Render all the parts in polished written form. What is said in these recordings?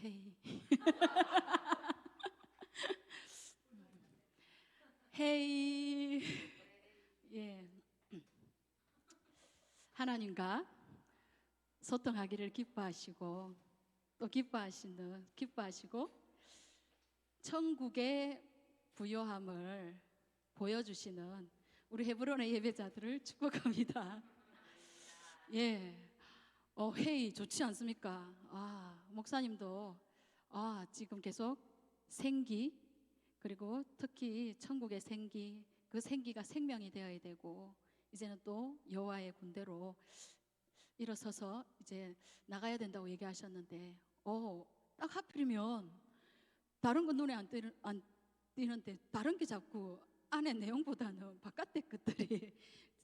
헤이. 헤이. 예. 하나님과 소통하기를 기뻐하시고 또 기뻐하시고 천국의 부요함을 보여주시는 우리 헤브론의 예배자들을 축복합니다. 예. 헤이 좋지 않습니까? 목사님도 지금 계속 생기, 그리고 특히 천국의 생기, 그 생기가 생명이 되어야 되고, 이제는 또 여호와의 군대로 일어서서 이제 나가야 된다고 얘기하셨는데, 딱 하필이면 다른 건 눈에 안 띄는데 다른 게 자꾸 안에 내용보다는 바깥의 것들이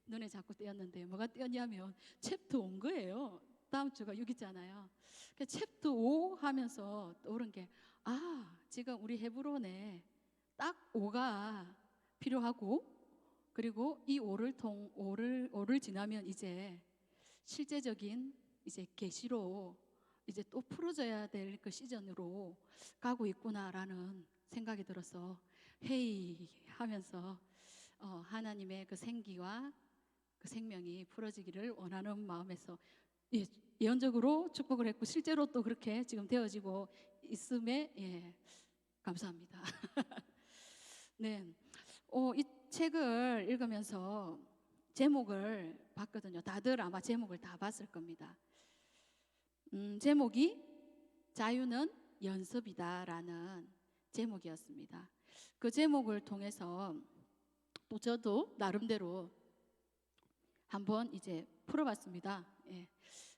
눈에 자꾸 띄었는데, 뭐가 띄었냐면 챕터 온 거예요. 다음 주가 6이잖아요. 챕터 5 하면서 떠오른 게, 지금 우리 헤브론에 딱 5가 필요하고, 그리고 이 5를 지나면 이제 실제적인 이제 계시로 이제 또 풀어져야 될 그 시즌으로 가고 있구나라는 생각이 들어서 헤이 하면서 하나님의 그 생기와 그 생명이 풀어지기를 원하는 마음에서 예언적으로 축복을 했고, 실제로 또 그렇게 지금 되어지고 있음에 감사합니다. 네, 이 책을 읽으면서 제목을 봤거든요. 다들 아마 제목을 다 봤을 겁니다. 제목이 자유는 연습이다라는 제목이었습니다. 그 제목을 통해서 또 저도 나름대로 한번 이제 풀어봤습니다.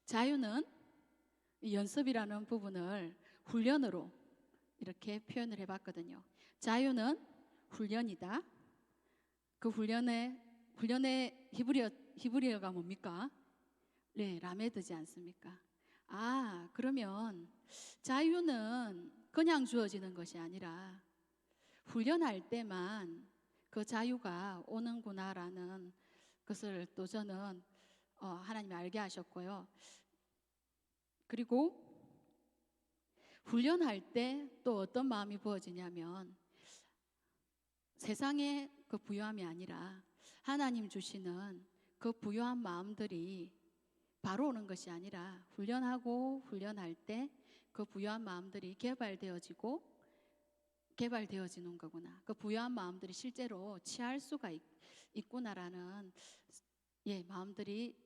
자유는 연습이라는 부분을 훈련으로 이렇게 표현을 해봤거든요. 자유는 훈련이다. 그 훈련의 히브리어가 뭡니까? 네, 라메드지 않습니까? 그러면 자유는 그냥 주어지는 것이 아니라 훈련할 때만 그 자유가 오는구나라는 것을 또 저는 하나님이 알게 하셨고요. 그리고 훈련할 때 또 어떤 마음이 부어지냐면, 세상의 그 부요함이 아니라 하나님 주시는 그 부요한 마음들이 바로 오는 것이 아니라, 훈련할 때 그 부요한 마음들이 개발되어지는 거구나. 그 부요한 마음들이 실제로 취할 수가 있구나라는 마음들이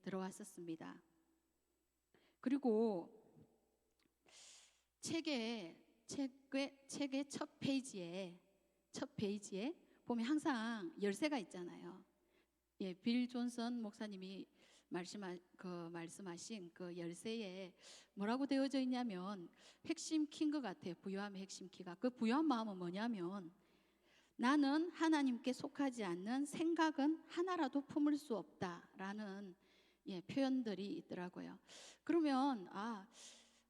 들어왔었습니다. 그리고 책의 첫 페이지에 보면 항상 열쇠가 있잖아요. 빌 존슨 목사님이 말씀하신 그 열쇠에 뭐라고 되어져 있냐면, 핵심 키인 것 같아요. 부요함의 핵심 키가. 그 부요한 마음은 뭐냐면, 나는 하나님께 속하지 않는 생각은 하나라도 품을 수 없다라는 표현들이 있더라고요. 그러면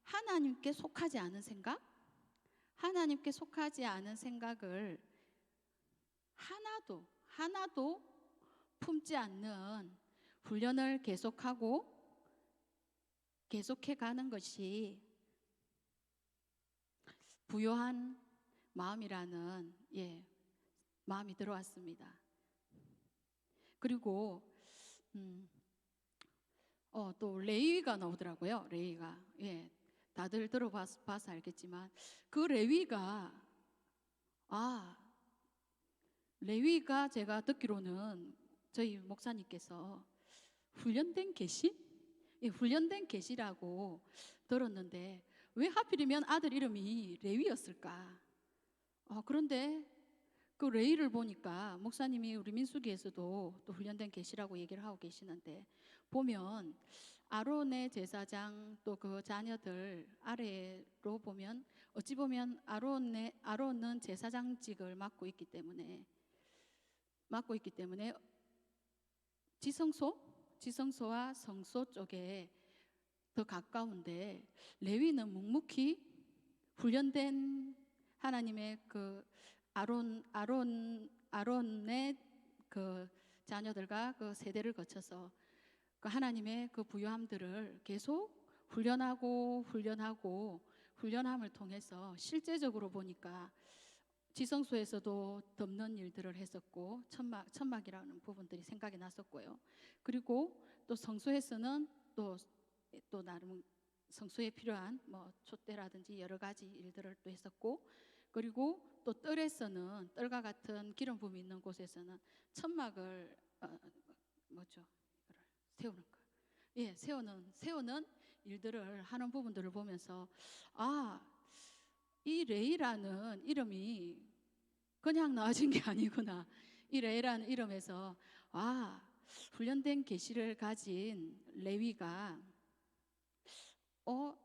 하나님께 속하지 않은 생각? 하나님께 속하지 않은 생각을 하나도 품지 않는 훈련을 계속해 가는 것이 부요한 마음이라는 마음이 들어왔습니다. 그리고 또 레위가 나오더라고요. 레위가 다들 들어봐서 알겠지만, 그 레위가 제가 듣기로는 저희 목사님께서 훈련된 계시라고 들었는데, 왜 하필이면 아들 이름이 레위였을까? 그런데 그 레위를 보니까 목사님이 우리 민수기에서도 또 훈련된 계시라고 얘기를 하고 계시는데, 보면 아론의 제사장 또 그 자녀들 아래로 보면, 어찌 보면 아론은 제사장직을 맡고 있기 때문에 지성소와 성소 쪽에 더 가까운데, 레위는 묵묵히 훈련된 하나님의 그 아론의 그 자녀들과 그 세대를 거쳐서 그 하나님의 그 부요함들을 계속 훈련하고 훈련함을 통해서 실제적으로 보니까 지성소에서도 덮는 일들을 했었고 천막이라는 부분들이 생각이 났었고요. 그리고 또 성소에서는 또 나름 성소에 필요한 뭐 촛대라든지 여러 가지 일들을 또 했었고, 그리고 또 뜰에서는 뜰과 같은 기름 부음이 있는 곳에서는 천막을 뭐죠? 이거를 세우는 거. 예, 세우는 일들을 하는 부분들을 보면서 이 레이라는 이름이 그냥 나와진 게 아니구나. 이 레이라는 이름에서 훈련된 계시를 가진 레위가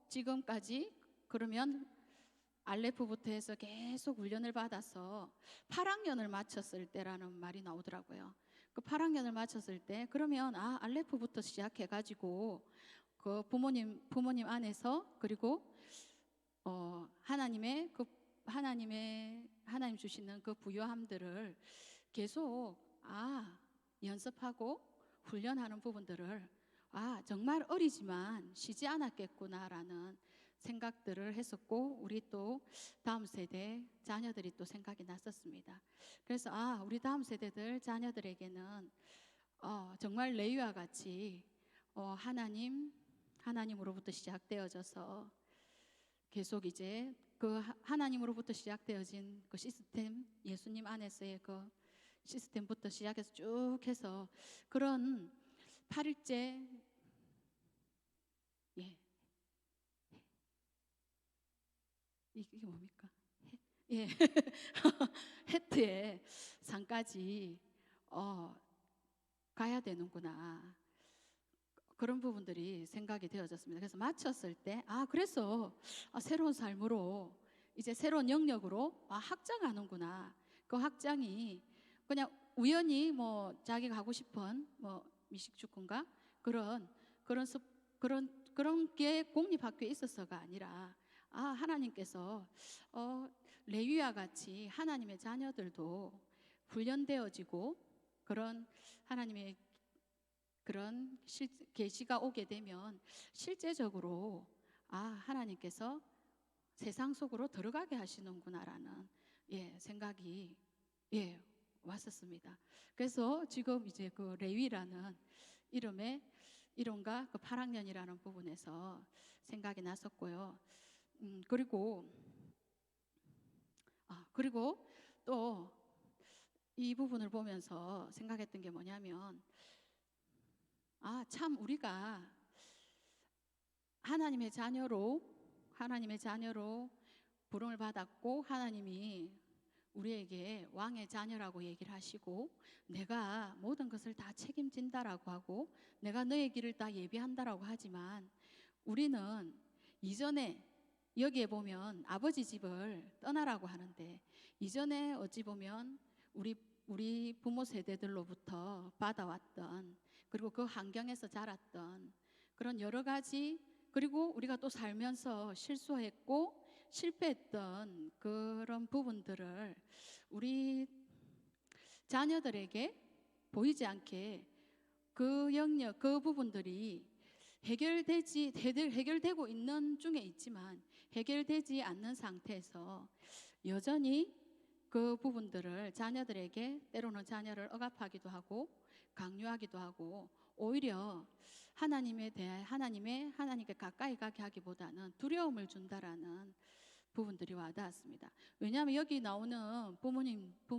지금까지 그러면 알레프부터 해서 계속 훈련을 받아서 8학년을 마쳤을 때라는 말이 나오더라고요. 그 8학년을 마쳤을 때 그러면 알레프부터 시작해 가지고 그 부모님 안에서, 그리고 하나님 주시는 그 부요함들을 계속 연습하고 훈련하는 부분들을 정말 어리지만 쉬지 않았겠구나라는 생각들을 했었고, 우리 또 다음 세대 자녀들이 또 생각이 났었습니다. 그래서 우리 다음 세대들 자녀들에게는 정말 레위와 같이 하나님으로부터 시작되어져서 계속 이제 그 하나님으로부터 시작되어진 그 시스템, 예수님 안에서의 그 시스템부터 시작해서 쭉 해서 그런 8일째, 이게 뭡니까? 해트의 상까지 가야 되는구나, 그런 부분들이 생각이 되어졌습니다. 그래서 마쳤을 때 그래서 새로운 삶으로 이제 새로운 영역으로 확장하는구나. 그 확장이 그냥 우연히 뭐 자기가 하고 싶은 뭐 미식축구인가 그런 게 공립학교에 있어서가 아니라 하나님께서 레위와 같이 하나님의 자녀들도 훈련되어지고 그런 하나님의 그런 계시가 오게 되면 실제적으로 하나님께서 세상 속으로 들어가게 하시는구나라는 생각이 왔었습니다. 그래서 지금 이제 그 레위라는 이름과 그 8학년이라는 부분에서 생각이 났었고요. 그리고 또 이 부분을 보면서 생각했던 게 뭐냐면 참 우리가 하나님의 자녀로 부름을 받았고, 하나님이 우리에게 왕의 자녀라고 얘기를 하시고 내가 모든 것을 다 책임진다라고 하고 내가 너의 길을 다 예비한다라고 하지만, 우리는 이전에 여기에 보면 아버지 집을 떠나라고 하는데, 이전에 어찌 보면 우리 부모 세대들로부터 받아왔던, 그리고 그 환경에서 자랐던 그런 여러 가지, 그리고 우리가 또 살면서 실수했고 실패했던 그런 부분들을 우리 자녀들에게 보이지 않게 그 영역, 그 부분들이 해결되고 있는 중에 있지만 해결되지 않는 상태에서 여전히 그 부분들을 자녀들에게, 때로는 자녀를 억압하기도 하고 강요하기도 하고, 오히려 하나님께 가까이 가게 하기보다는 두려움을 준다라는 부분들이 와닿았습니다. 왜냐하면 여기 나오는 부모님이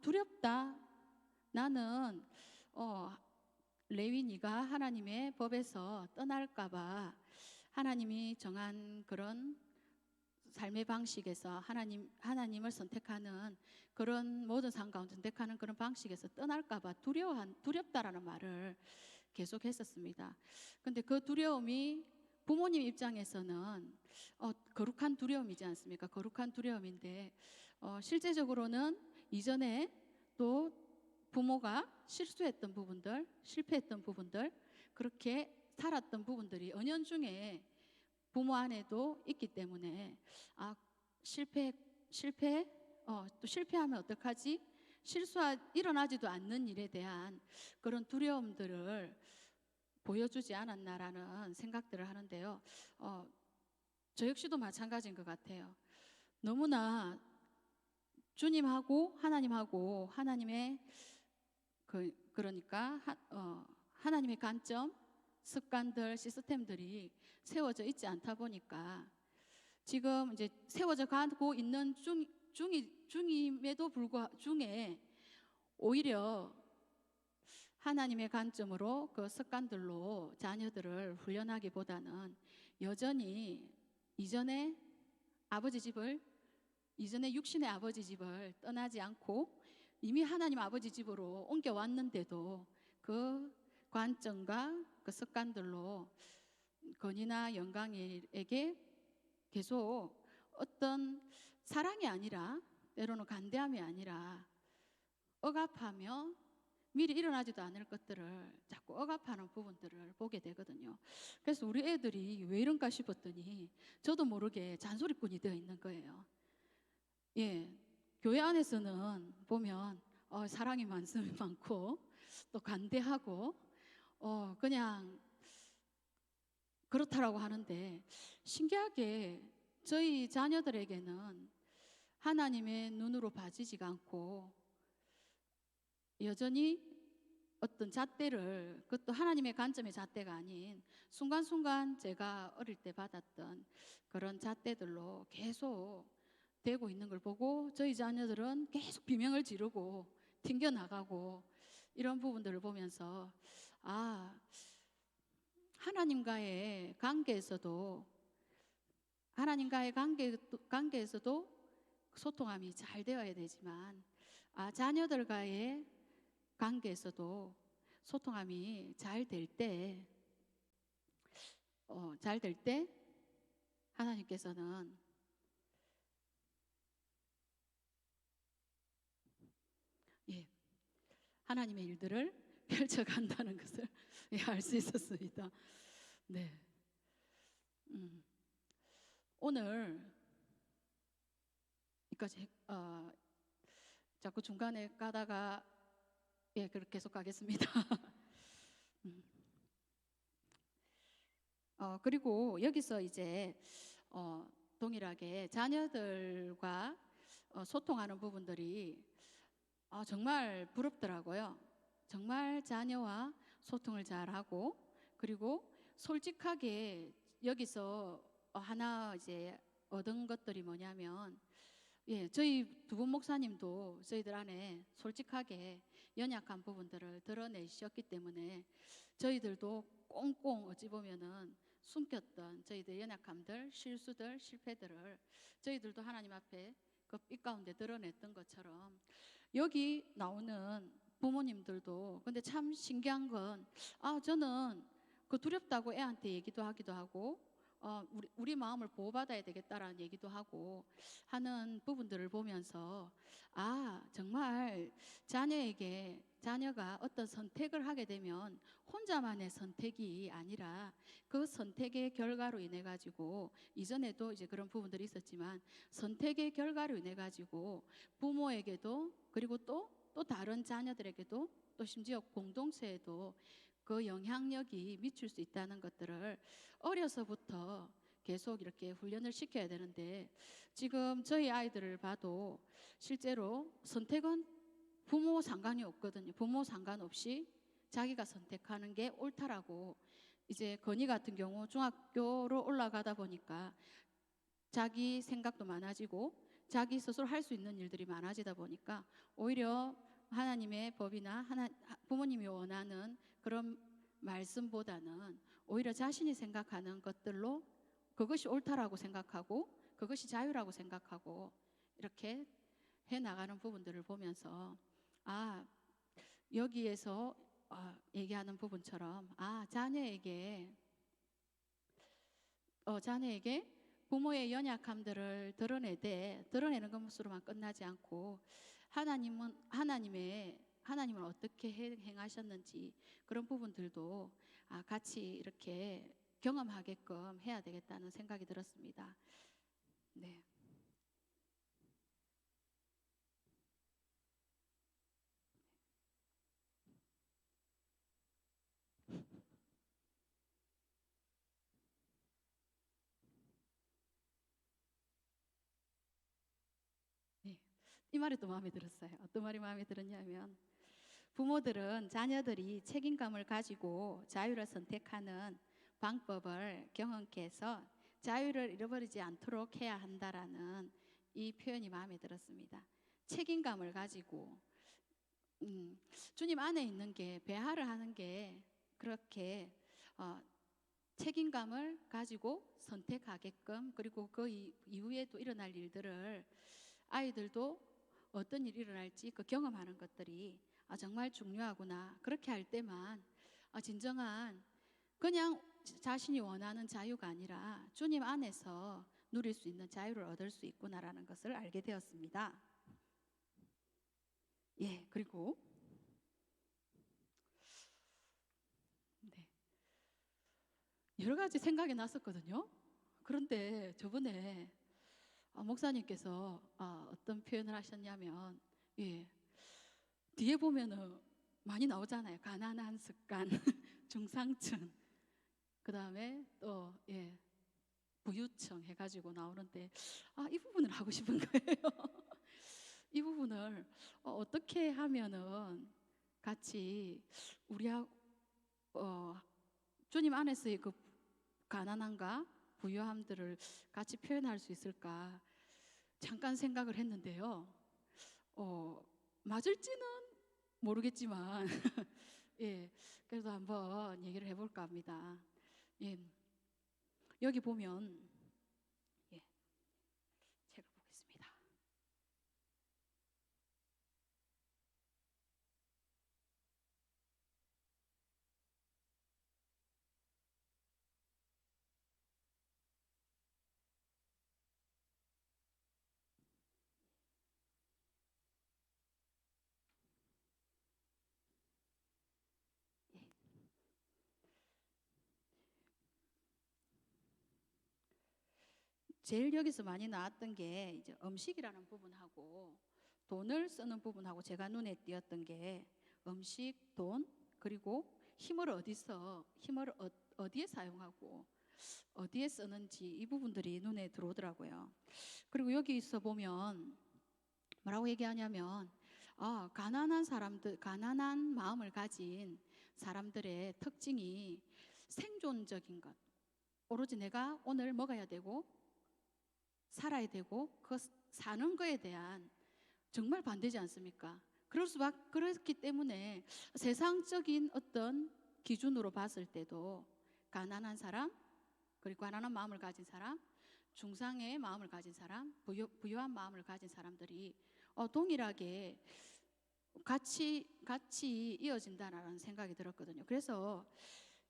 두렵다. 나는 레위 네가 하나님의 법에서 떠날까봐 하나님이 정한 그런 삶의 방식에서 하나님을 선택하는 그런 모든 삶 가운데 선택하는 그런 방식에서 떠날까봐 두렵다라는 말을 계속 했었습니다. 근데 그 두려움이 부모님 입장에서는 거룩한 두려움이지 않습니까? 거룩한 두려움인데 실제적으로는 이전에 또 부모가 실수했던 부분들, 실패했던 부분들, 그렇게 살았던 부분들이 은연중에 부모 안에도 있기 때문에 또 실패하면 어떡하지? 일어나지도 않는 일에 대한 그런 두려움들을 보여주지 않았나라는 생각들을 하는데요. 저 역시도 마찬가지인 것 같아요. 너무나 주님하고 하나님의 그러니까 하나님의 관점, 습관들, 시스템들이 세워져 있지 않다 보니까 지금 이제 세워져 가고 있는 중임에도 불구하고 중에 오히려 하나님의 관점으로 그 습관들로 자녀들을 훈련하기보다는 여전히 이전에 육신의 아버지 집을 떠나지 않고 이미 하나님 아버지 집으로 옮겨왔는데도 그 관점과 그 습관들로 건이나 영광에게 계속 어떤 사랑이 아니라 때로는 간대함이 아니라 억압하며 미리 일어나지도 않을 것들을 자꾸 억압하는 부분들을 보게 되거든요. 그래서 우리 애들이 왜 이런가 싶었더니 저도 모르게 잔소리꾼이 되어 있는 거예요. 예, 교회 안에서는 보면 사랑이 많고 또 간대하고 그냥 그렇다라고 하는데 신기하게 저희 자녀들에게는 하나님의 눈으로 봐지지가 않고 여전히 어떤 잣대를, 그것도 하나님의 관점의 잣대가 아닌 순간순간 제가 어릴 때 받았던 그런 잣대들로 계속 되고 있는 걸 보고 저희 자녀들은 계속 비명을 지르고 튕겨나가고 이런 부분들을 보면서 하나님과의 관계에서도 소통함이 잘 되어야 되지만 자녀들과의 관계에서도 소통함이 잘 될 때 하나님께서는 하나님의 일들을 펼쳐간다는 것을 알 수 있었습니다. 네. 오늘 여기까지 자꾸 중간에 가다가 그렇게 계속 가겠습니다. 그리고 여기서 이제 동일하게 자녀들과 소통하는 부분들이 정말 부럽더라고요. 정말 자녀와 소통을 잘하고 그리고 솔직하게 여기서 하나 이제 얻은 것들이 뭐냐면 저희 두 분 목사님도 저희들 안에 솔직하게 연약한 부분들을 드러내셨기 때문에 저희들도 꽁꽁 어찌 보면은 숨겼던 저희들의 연약함들, 실수들, 실패들을 저희들도 하나님 앞에 그 빛 가운데 드러냈던 것처럼 여기 나오는 부모님들도 근데 참 신기한 건 저는 그 두렵다고 애한테 얘기도 하기도 하고 우리 마음을 보호받아야 되겠다라는 얘기도 하고 하는 부분들을 보면서 정말 자녀가 어떤 선택을 하게 되면 혼자만의 선택이 아니라 그 선택의 결과로 인해 가지고 이전에도 이제 그런 부분들이 있었지만 선택의 결과로 인해 가지고 부모에게도 그리고 또 다른 자녀들에게도 또 심지어 공동체에도 그 영향력이 미칠 수 있다는 것들을 어려서부터 계속 이렇게 훈련을 시켜야 되는데 지금 저희 아이들을 봐도 실제로 선택은 부모 상관이 없거든요. 부모 상관없이 자기가 선택하는 게 옳다라고 이제 건이 같은 경우 중학교로 올라가다 보니까 자기 생각도 많아지고 자기 스스로 할 수 있는 일들이 많아지다 보니까 오히려 하나님의 법이나 부모님이 원하는 그런 말씀보다는 오히려 자신이 생각하는 것들로 그것이 옳다라고 생각하고 그것이 자유라고 생각하고 이렇게 해나가는 부분들을 보면서 여기에서 얘기하는 부분처럼 자녀에게 부모의 연약함들을 드러내는 것으로만 끝나지 않고 하나님은 어떻게 행하셨는지 그런 부분들도 같이 이렇게 경험하게끔 해야 되겠다는 생각이 들었습니다. 네. 이 말이 또 마음에 들었어요. 어떤 말이 마음에 들었냐면 부모들은 자녀들이 책임감을 가지고 자유를 선택하는 방법을 경험케 해서 자유를 잃어버리지 않도록 해야 한다라는 이 표현이 마음에 들었습니다. 책임감을 가지고 주님 안에 있는 게 배하를 하는 게 그렇게 책임감을 가지고 선택하게끔, 그리고 그 이후에 또 일어날 일들을 아이들도 어떤 일이 일어날지 그 경험하는 것들이 정말 중요하구나. 그렇게 할 때만 진정한 그냥 자신이 원하는 자유가 아니라 주님 안에서 누릴 수 있는 자유를 얻을 수 있구나라는 것을 알게 되었습니다. 예, 그리고 네, 여러 가지 생각이 났었거든요. 그런데 저번에 목사님께서 어떤 표현을 하셨냐면, 예, 뒤에 보면은 많이 나오잖아요. 가난한 습관, 중상층, 그 다음에 또 부유층 해가지고 나오는데 이 부분을 하고 싶은 거예요. 이 부분을 어떻게 하면은 같이 우리하고 주님 안에서의 그 가난함과 부유함들을 같이 표현할 수 있을까 잠깐 생각을 했는데요. 맞을지는 모르겠지만 예, 그래도 한번 얘기를 해볼까 합니다. 예, 여기 보면 책을 보겠습니다. 예, 제일 여기서 많이 나왔던 게 이제 음식이라는 부분하고 돈을 쓰는 부분하고 제가 눈에 띄었던 게 음식, 돈, 그리고 힘을 어디에 사용하고 어디에 쓰는지 이 부분들이 눈에 들어오더라고요. 그리고 여기 있어 보면 뭐라고 얘기하냐면 가난한 사람들, 가난한 마음을 가진 사람들의 특징이 생존적인 것, 오로지 내가 오늘 먹어야 되고 살아야 되고 그 사는 거에 대한 정말 반대지 않습니까? 그렇기 때문에 세상적인 어떤 기준으로 봤을 때도 가난한 사람, 그리고 가난한 마음을 가진 사람, 중상의 마음을 가진 사람, 부유한 마음을 가진 사람들이 동일하게 같이 이어진다라는 생각이 들었거든요. 그래서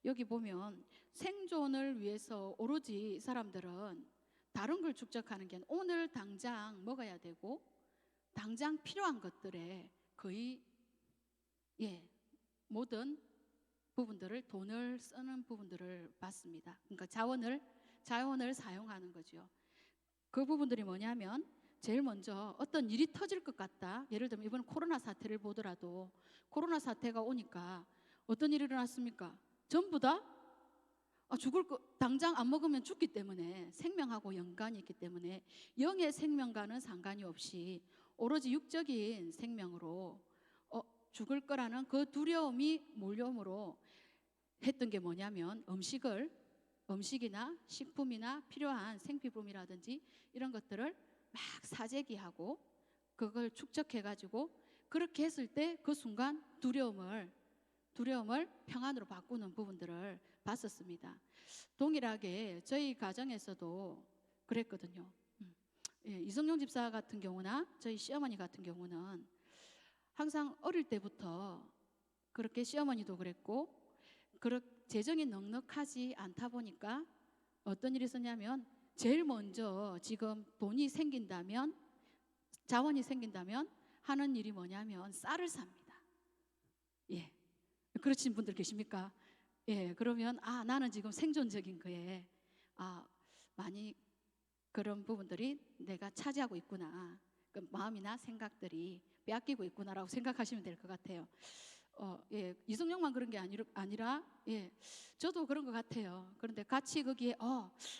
여기 보면 생존을 위해서 오로지 사람들은 다른 걸 축적하는 게 아니라 오늘 당장 먹어야 되고 당장 필요한 것들에 거의 모든 부분들을 돈을 쓰는 부분들을 봤습니다. 그러니까 자원을 사용하는 거죠. 그 부분들이 뭐냐면 제일 먼저 어떤 일이 터질 것 같다. 예를 들면 이번 코로나 사태를 보더라도 코로나 사태가 오니까 어떤 일이 일어났습니까? 전부 다 죽을 거 당장 안 먹으면 죽기 때문에 생명하고 연관이 있기 때문에 영의 생명과는 상관이 없이 오로지 육적인 생명으로 죽을 거라는 그 두려움이 몰려옴으로 했던 게 뭐냐면 음식이나 식품이나 필요한 생필품이라든지 이런 것들을 막 사재기하고 그걸 축적해가지고 그렇게 했을 때 그 순간 두려움을 평안으로 바꾸는 부분들을 봤었습니다. 동일하게 저희 가정에서도 그랬거든요. 이성용 집사 같은 경우나 저희 시어머니 같은 경우는 항상 어릴 때부터 그렇게 시어머니도 그랬고 재정이 넉넉하지 않다 보니까 어떤 일이 있었냐면 제일 먼저 지금 돈이 생긴다면 자원이 생긴다면 하는 일이 뭐냐면 쌀을 삽니다. 예, 그러신 분들 계십니까? 예, 그러면 나는 지금 생존적인 거에 많이 그런 부분들이 내가 차지하고 있구나. 그 마음이나 생각들이 빼앗기고 있구나라고 생각하시면 될 것 같아요. 이성용만 그런 게 아니라 저도 그런 것 같아요. 그런데 같이 거기에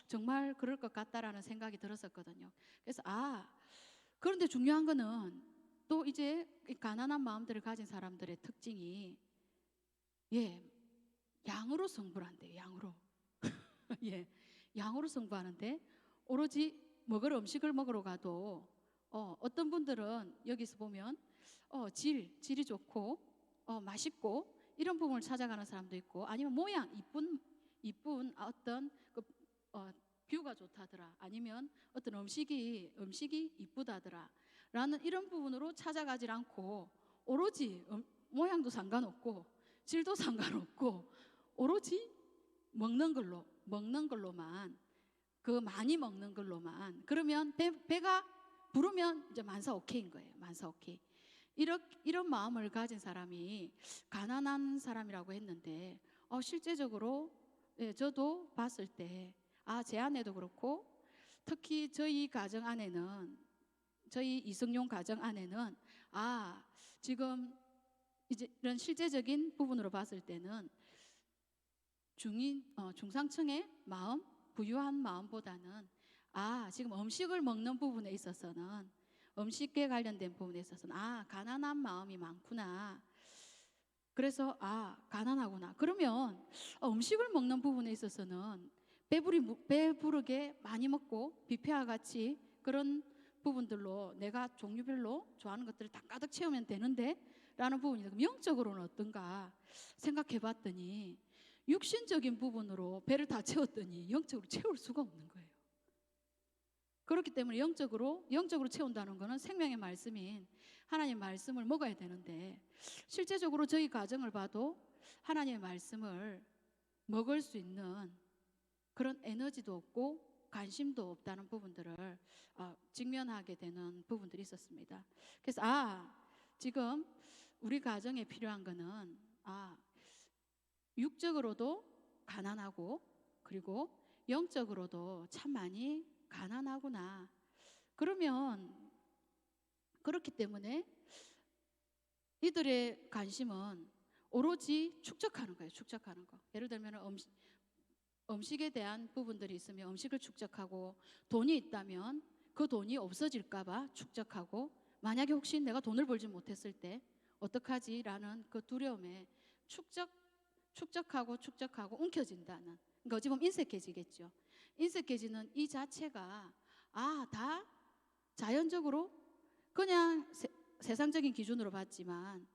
정말 그럴 것 같다라는 생각이 들었었거든요. 그래서 그런데 중요한 거는 또 이제 이 가난한 마음들을 가진 사람들의 특징이 양으로 승부를 한대요. 양으로. 양으로 승부하는데 오로지 음식을 먹으러 가도 어떤 분들은 여기서 보면 질이 좋고 맛있고 이런 부분을 찾아가는 사람도 있고, 아니면 모양 이쁜 어떤 뷰가 좋다더라, 아니면 어떤 음식이 이쁘다더라 라는 이런 부분으로 찾아가질 않고, 오로지 모양도 상관없고 질도 상관없고 오로지 먹는 걸로만, 그 많이 먹는 걸로만, 그러면 배가 부르면 이제 만사 오케이인 거예요. 만사 오케이. 이런 마음을 가진 사람이 가난한 사람이라고 했는데, 실제적으로 저도 봤을 때 제 아내도 그렇고, 특히 저희 가정 안에는, 저희 이성용 가정 안에는 지금 이제 이런 실제적인 부분으로 봤을 때는 중상층의 마음, 부유한 마음보다는 지금 음식을 먹는 부분에 있어서는, 음식에 관련된 부분에 있어서는 가난한 마음이 많구나. 그래서 가난하구나. 그러면 음식을 먹는 부분에 있어서는 배부르게 많이 먹고 뷔페와 같이 그런 부분들로 내가 종류별로 좋아하는 것들을 다 가득 채우면 되는데 라는 부분이, 그럼 영적으로는 어떤가 생각해 봤더니 육신적인 부분으로 배를 다 채웠더니 영적으로 채울 수가 없는 거예요. 그렇기 때문에 영적으로 채운다는 것은 생명의 말씀인 하나님의 말씀을 먹어야 되는데, 실제적으로 저희 가정을 봐도 하나님의 말씀을 먹을 수 있는 그런 에너지도 없고 관심도 없다는 부분들을 직면하게 되는 부분들이 있었습니다. 그래서 지금 우리 가정에 필요한 거는 육적으로도 가난하고 그리고 영적으로도 참 많이 가난하구나. 그러면 그렇기 때문에 이들의 관심은 오로지 축적하는 거예요. 축적하는 거. 예를 들면 음식에 대한 부분들이 있으면 음식을 축적하고, 돈이 있다면 그 돈이 없어질까 봐 축적하고, 만약에 혹시 내가 돈을 벌지 못했을 때 어떡하지? 라는 그 두려움에 축적하고 움켜진다는, 그러니까 어찌 보면 인색해지겠죠. 인색해지는 이 자체가 다 자연적으로 그냥 세상적인 기준으로 봤지만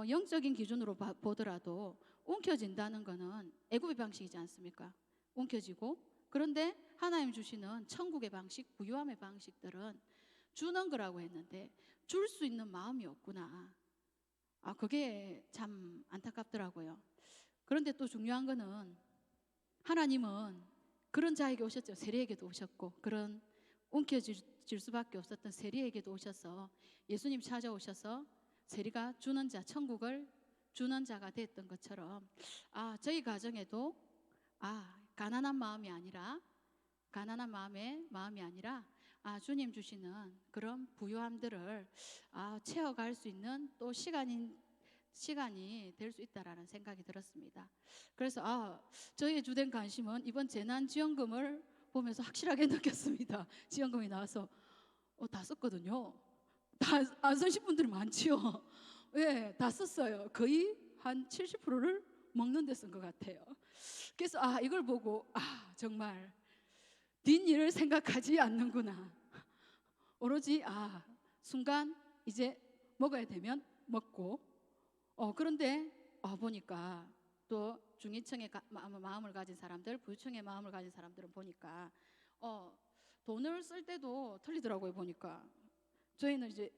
영적인 기준으로 보더라도 움켜진다는 거는 애굽의 방식이지 않습니까? 움켜지고, 그런데 하나님 주시는 천국의 방식, 부유함의 방식들은 주는 거라고 했는데 줄 수 있는 마음이 없구나. 그게 참 안타깝더라고요. 그런데 또 중요한 거는 하나님은 그런 자에게 오셨죠. 세리에게도 오셨고, 그런 움켜질 수밖에 없었던 세리에게도 오셔서, 예수님 찾아오셔서 세리가 주는 자, 천국을 주는 자가 됐던 것처럼 저희 가정에도 가난한 마음이 아니라 주님 주시는 그런 부유함들을 채워갈 수 있는 또 시간이 될 수 있다라는 생각이 들었습니다. 그래서 저희의 주된 관심은 이번 재난지원금을 보면서 확실하게 느꼈습니다. 지원금이 나와서 다 썼거든요. 다 안 쓰신 분들이 많지요. 다 썼어요. 거의 한 70%를 먹는 데 쓴 것 같아요. 그래서 이걸 보고 정말 뒷일을 생각하지 않는구나. 오로지 순간 이제 먹어야 되면 먹고, 그런데 보니까 또 중위층의 마음을 가진 사람들, 부유층의 마음을 가진 사람들은 보니까 돈을 쓸 때도 틀리더라고요. 보니까 저희는 이제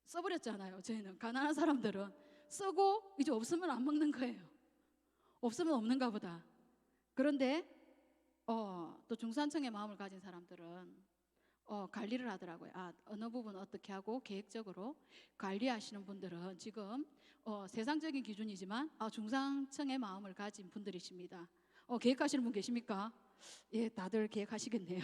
써버렸잖아요. 저희는 가난한 사람들은 쓰고 이제 없으면 안 먹는 거예요. 없으면 없는가 보다. 그런데 또 중산층의 마음을 가진 사람들은 관리를 하더라고요. 어느 부분 어떻게 하고 계획적으로 관리하시는 분들은 지금 세상적인 기준이지만 중상층의 마음을 가진 분들이십니다. 계획하시는 분 계십니까? 다들 계획하시겠네요.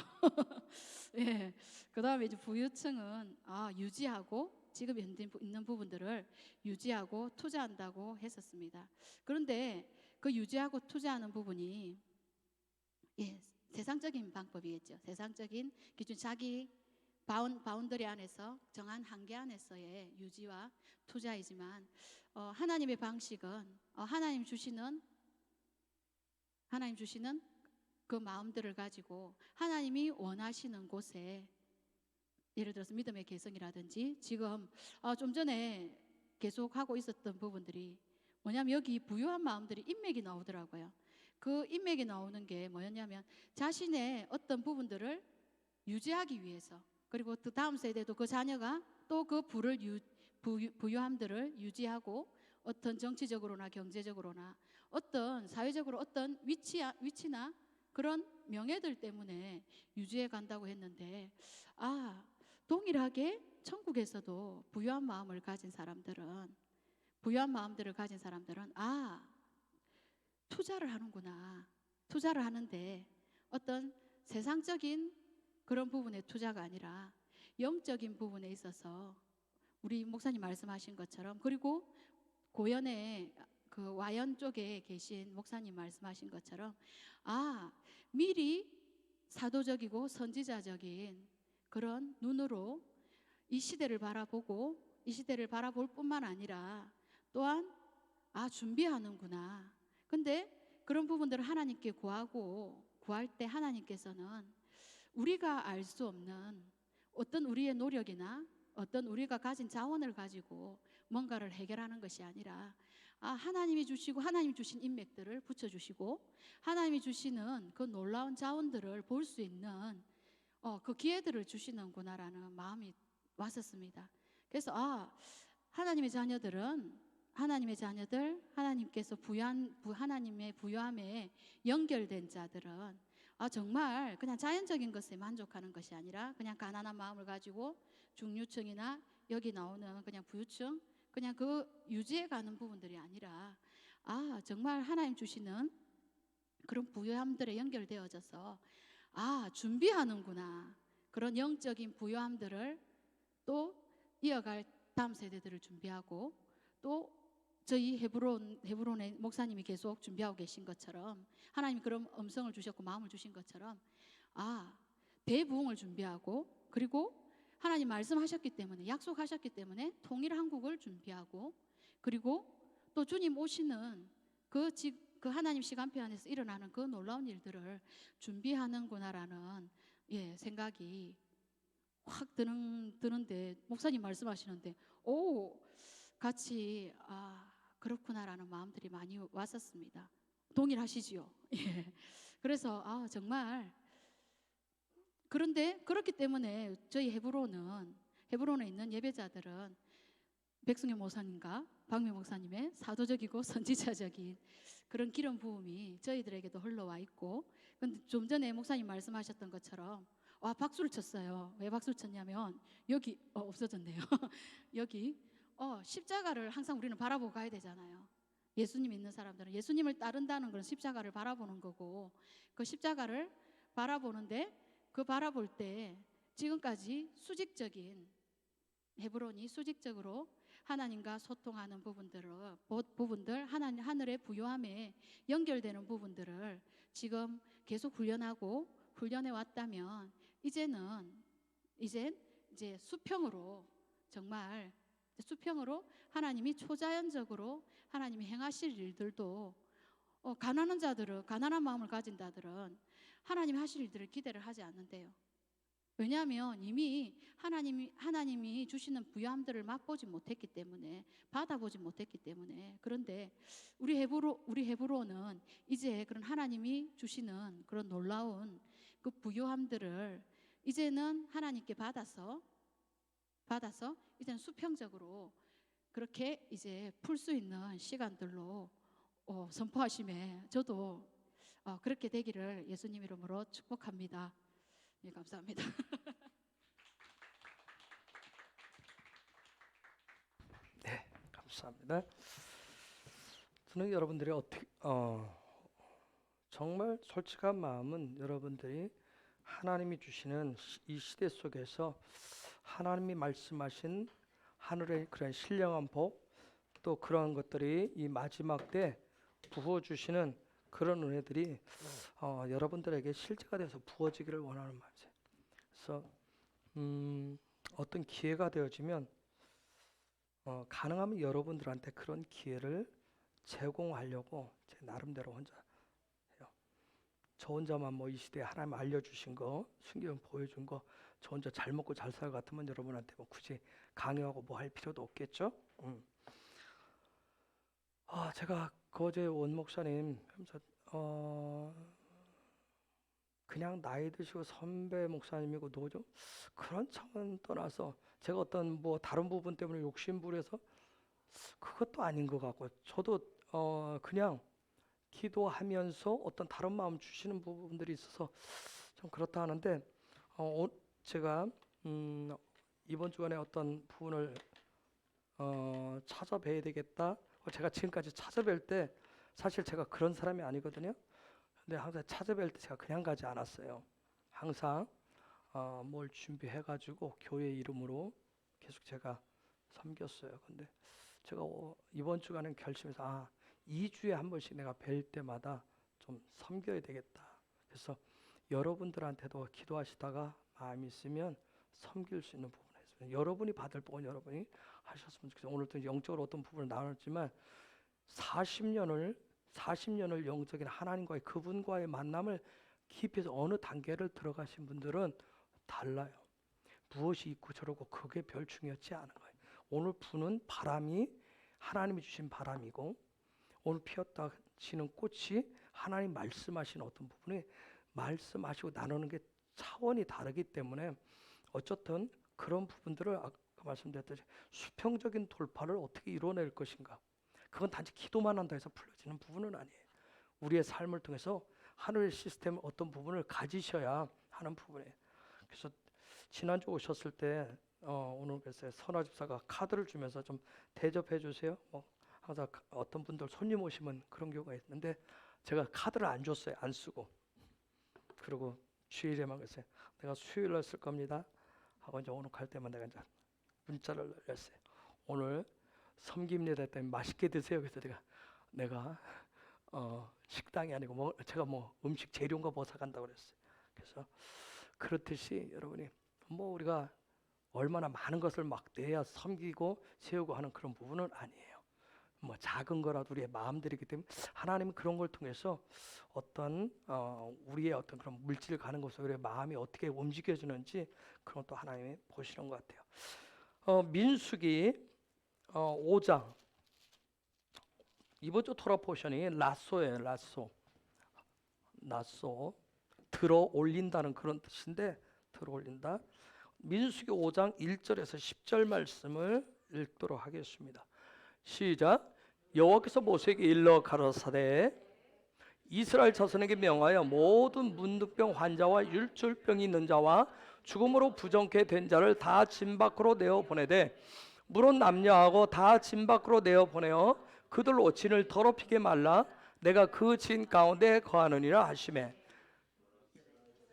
그 다음에 이제 부유층은 유지하고, 지금 있는 부분들을 유지하고 투자한다고 했었습니다. 그런데 그 유지하고 투자하는 부분이 세상적인 방법이겠죠. 세상적인 기준, 자기 바운더리 안에서 정한 한계 안에서의 유지와 투자이지만 하나님의 방식은 하나님 주시는 그 마음들을 가지고 하나님이 원하시는 곳에, 예를 들어서 믿음의 개성이라든지 지금 좀 전에 계속 하고 있었던 부분들이 뭐냐면 여기 부유한 마음들이 인맥이 나오더라고요. 그 인맥이 나오는 게 뭐였냐면 자신의 어떤 부분들을 유지하기 위해서, 그리고 그 다음 세대도 그 자녀가 또 그 부유함들을 유지하고 어떤 정치적으로나 경제적으로나 어떤 사회적으로 어떤 위치나 그런 명예들 때문에 유지해 간다고 했는데, 동일하게 천국에서도 부유한 마음들을 가진 사람들은 투자를 하는구나. 투자를 하는데 어떤 세상적인 그런 부분의 투자가 아니라 영적인 부분에 있어서 우리 목사님 말씀하신 것처럼, 그리고 고연의 그 와연 쪽에 계신 목사님 말씀하신 것처럼 미리 사도적이고 선지자적인 그런 눈으로 이 시대를 바라보고 이 시대를 바라볼 뿐만 아니라 또한 준비하는구나. 근데 그런 부분들을 하나님께 구할 때 하나님께서는 우리가 알 수 없는 어떤 우리의 노력이나 어떤 우리가 가진 자원을 가지고 뭔가를 해결하는 것이 아니라 하나님이 주시고 하나님이 주신 인맥들을 붙여주시고 하나님이 주시는 그 놀라운 자원들을 볼 수 있는 그 기회들을 주시는구나라는 마음이 왔었습니다. 그래서 하나님의 자녀들, 하나님께서 하나님의 부유함에 연결된 자들은 정말 그냥 자연적인 것에 만족하는 것이 아니라 그냥 가난한 마음을 가지고 중류층이나 여기 나오는 그냥 부유층, 그냥 그 유지해 가는 부분들이 아니라 정말 하나님 주시는 그런 부유함들에 연결되어져서 준비하는구나. 그런 영적인 부유함들을 또 이어갈 다음 세대들을 준비하고, 또 저희 헤브론의 목사님이 계속 준비하고 계신 것처럼 하나님이 그런 음성을 주셨고 마음을 주신 것처럼 대부흥을 준비하고, 그리고 하나님 말씀하셨기 때문에, 약속하셨기 때문에 통일 한국을 준비하고, 그리고 또 주님 오시는 그 하나님 시간표 안에서 일어나는 그 놀라운 일들을 준비하는구나라는 생각이 확 드는데, 목사님 말씀하시는데 같이 그렇구나라는 마음들이 많이 왔었습니다. 동일하시지요? 예. 그래서 정말, 그런데 그렇기 때문에 저희 헤브론에 있는 예배자들은 백승현 목사님과 박미 목사님의 사도적이고 선지자적인 그런 기름 부음이 저희들에게도 흘러와 있고, 근데 좀 전에 목사님 말씀하셨던 것처럼 박수를 쳤어요. 왜 박수를 쳤냐면 여기 없어졌네요. 여기 십자가를 항상 우리는 바라보고 가야 되잖아요. 예수님 믿는 사람들은 예수님을 따른다는 건 십자가를 바라보는 거고, 그 십자가를 바라보는데 그 바라볼 때 지금까지 헤브론이 수직적으로 하나님과 소통하는 부분들 하늘의 부요함에 연결되는 부분들을 지금 계속 훈련해 왔다면, 이제 수평으로, 정말 수평으로 하나님이 초자연적으로 하나님이 행하실 일들도 가난한 마음을 가진 자들은 하나님이 하실 일들을 기대를 하지 않는데요. 왜냐하면 이미 하나님이 주시는 부유함들을 받아보지 못했기 때문에. 그런데 우리 헤브론은 이제 그런 하나님이 주시는 그런 놀라운 그 부유함들을 이제는 하나님께 받아서 이제는 수평적으로 그렇게 이제 풀 수 있는 시간들로 선포하심에 저도 그렇게 되기를 예수님 이름으로 축복합니다. 네, 감사합니다. 네, 감사합니다. 저는 여러분들이 정말 솔직한 마음은 여러분들이 하나님이 주시는 이 시대 속에서 하나님이 말씀하신 하늘의 그런 신령한 복, 또 그런 것들이 이 마지막 때 부어주시는 그런 은혜들이 여러분들에게 실제가 돼서 부어지기를 원하는 말이에요. 그래서 어떤 기회가 되어지면 가능하면 여러분들한테 그런 기회를 제공하려고 제 나름대로 혼자 해요. 저 혼자만 뭐 이 시대에 하나님 알려주신 거, 순경 보여준 거, 저 혼자 잘 먹고 잘 살 같으면 여러분한테 뭐 굳이 강요하고 뭐 할 필요도 없겠죠? 제가 거제 원 목사님 하면서 그냥 나이 드시고 선배 목사님이고 노조 그런 차원 떠나서 제가 어떤 뭐 다른 부분 때문에 욕심부려서 그것도 아닌 것 같고 저도 그냥 기도하면서 어떤 다른 마음 주시는 부분들이 있어서 좀 그렇다 하는데 제가 이번 주간에 어떤 부분을 찾아뵈야 되겠다. 제가 지금까지 찾아뵐 때 사실 제가 그런 사람이 아니거든요. 근데 항상 찾아뵐 때 제가 그냥 가지 않았어요. 항상 뭘 준비해가지고 교회 이름으로 계속 제가 섬겼어요. 근데 제가 이번 주간은 결심해서 2주에 한 번씩 내가 뵐 때마다 좀 섬겨야 되겠다. 그래서 여러분들한테도 기도하시다가 마음이 있으면 섬길 수 있는 부분에 있어요. 여러분이 받을 부분 여러분이 하셨으면 좋겠어요. 오늘도 영적으로 어떤 부분을 나눴지만 40년을 영적인 하나님과의 그분과의 만남을 깊이 해서 어느 단계를 들어가신 분들은 달라요. 무엇이 있고 저러고 그게 별 중요하지 않은 거예요. 오늘 부는 바람이 하나님이 주신 바람이고 오늘 피었다 지는 꽃이 하나님 말씀하신 어떤 부분이 말씀하시고 나누는 게 차원이 다르기 때문에 어쨌든 그런 부분들을 아까 말씀드렸듯이 수평적인 돌파를 어떻게 이뤄낼 것인가, 그건 단지 기도만 한다 해서 풀어지는 부분은 아니에요. 우리의 삶을 통해서 하늘의 시스템 어떤 부분을 가지셔야 하는 부분이에요. 그래서 지난주 오셨을 때 오늘 그래서 선화 집사가 카드를 주면서 좀 대접해 주세요. 항상 어떤 분들 손님 오시면 그런 경우가 있는데 제가 카드를 안 줬어요. 안 쓰고. 그리고 주일에만 그랬어요. 내가 수요일 날 쓸 겁니다. 하고 이제 오늘 갈 때만 내가 이제 문자를 날렸어요. 오늘 섬깁니다 했더니 맛있게 드세요. 그래서 내가 식당이 아니고 제가 음식 재료인가 뭐 사간다고 그랬어요. 그래서 그렇듯이 여러분이 우리가 얼마나 많은 것을 막 내야 섬기고 세우고 하는 그런 부분은 아니에요. 작은 거라도 우리의 마음들이기 때문에 하나님은 그런 걸 통해서 어떤 우리의 어떤 그런 물질 가는 곳에 우리의 마음이 어떻게 움직여지는지 그런 것도 하나님이 보시는 것 같아요. 민수기 5장 이번 주 토라 포션이 라쏘예요. 라쏘 들어 올린다는 그런 뜻인데 들어 올린다. 민수기 5장 1절에서 10절 말씀을 읽도록 하겠습니다. 시작. 여호와께서 모세에게 일러 가라사대 이스라엘 자손에게 명하여 모든 문득병 환자와 율출병이 있는 자와 죽음으로 부정케 된 자를 다 진 밖으로 내어 보내되 물은 남녀하고 다 진 밖으로 내어 보내어 그들로 진을 더럽히게 말라. 내가 그 진 가운데 거하느니라 하시매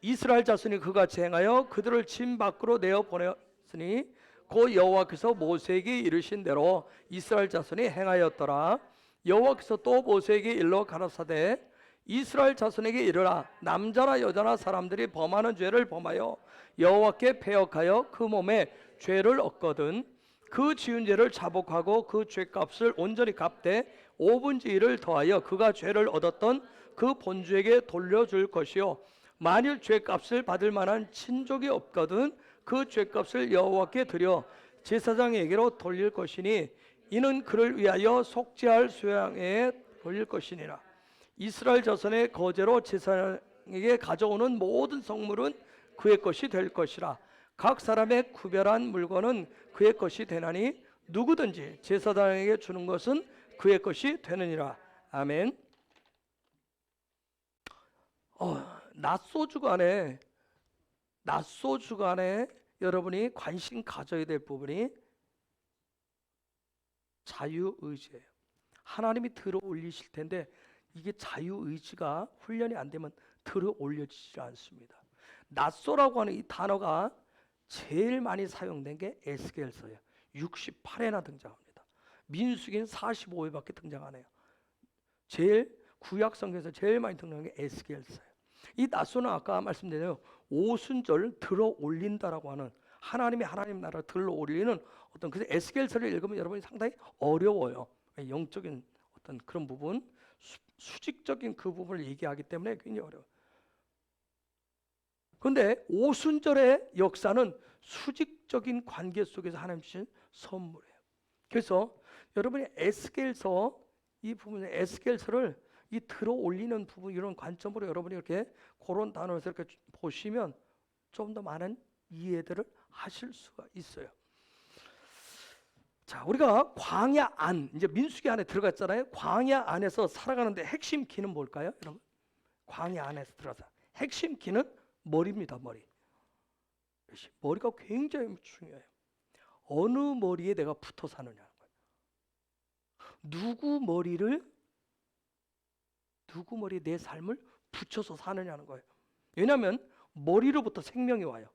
이스라엘 자손이 그같이 행하여 그들을 진 밖으로 내어 보냈으니 고 여호와께서 모세에게 이르신 대로 이스라엘 자손이 행하였더라. 여호와께서 또 모세에게 일러 가라사대 이스라엘 자손에게 이르라. 남자나 여자나 사람들이 범하는 죄를 범하여 여호와께 패역하여 그 몸에 죄를 얻거든 그 지은 죄를 자복하고 그 죄값을 온전히 갚되 5분의 1을 더하여 그가 죄를 얻었던 그 본주에게 돌려줄 것이요 만일 죄값을 받을 만한 친족이 없거든 그 죄값을 여호와께 드려 제사장에게로 돌릴 것이니 이는 그를 위하여 속죄할 수양에 돌릴 것이니라. 이스라엘 자손의 거제로 제사장에게 가져오는 모든 성물은 그의 것이 될 것이라. 각 사람의 구별한 물건은 그의 것이 되나니 누구든지 제사장에게 주는 것은 그의 것이 되느니라. 아멘. 낮소 주간에 여러분이 관심 가져야 될 부분이 자유의지예요. 하나님이 들어 올리실 텐데 이게 자유의지가 훈련이 안 되면 들어 올려지지 않습니다. 낮소라고 하는 이 단어가 제일 많이 사용된 게 에스겔서예요. 68회나 등장합니다. 민수기는 45회밖에 등장 안 해요. 제일 구약 성경에서 제일 많이 등장한 게 에스겔서예요. 이 낮소는 아까 말씀드린 오순절 들어 올린다라고 하는 하나님이 하나님 나라를 들러 올리는 어떤 그 에스겔서를 읽으면 여러분이 상당히 어려워요. 영적인 어떤 그런 부분, 수직적인 그 부분을 얘기하기 때문에 굉장히 어려워요. 그런데 오순절의 역사는 수직적인 관계 속에서 하나님 주신 선물이에요. 그래서 여러분이 에스겔서 이 부분에 에스겔서를 이 들어 올리는 부분 이런 관점으로 여러분이 이렇게 그런 단어에서 이렇게 보시면 좀 더 많은 이해들을 하실 수가 있어요. 자, 우리가 광야 안, 이제 민수기 안에 들어갔잖아요. 광야 안에서 살아가는데 핵심 키는 뭘까요, 여러분? 광야 안에서 들어가서 핵심 키는 머리입니다. 머리가 굉장히 중요해요. 어느 머리에 내가 붙어 사느냐는 거예요. 누구 머리에 내 삶을 붙여서 사느냐는 거예요. 왜냐하면 머리로부터 생명이 와요.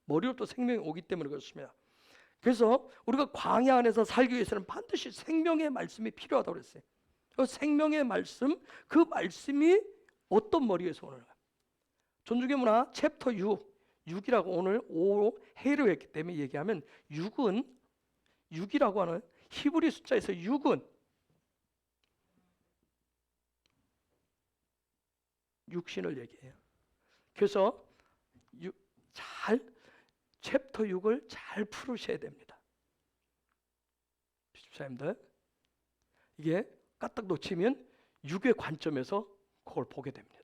머리로부터 생명이 오기 때문에 그렇습니다. 그래서 우리가 광야 안에서 살기 위해서는 반드시 생명의 말씀이 필요하다고 그랬어요. 그 생명의 말씀, 그 말씀이 어떤 머리에서 오는 거예요? 존중의 문화 챕터 6이라고 오늘 5로 해로 했기 때문에 얘기하면 6이라고 하는 히브리 숫자에서 6은 육신을 얘기해요. 그래서 챕터 6을 잘 풀으셔야 됩니다. 집사님들, 이게 까딱 놓치면 6의 관점에서 그걸 보게 됩니다.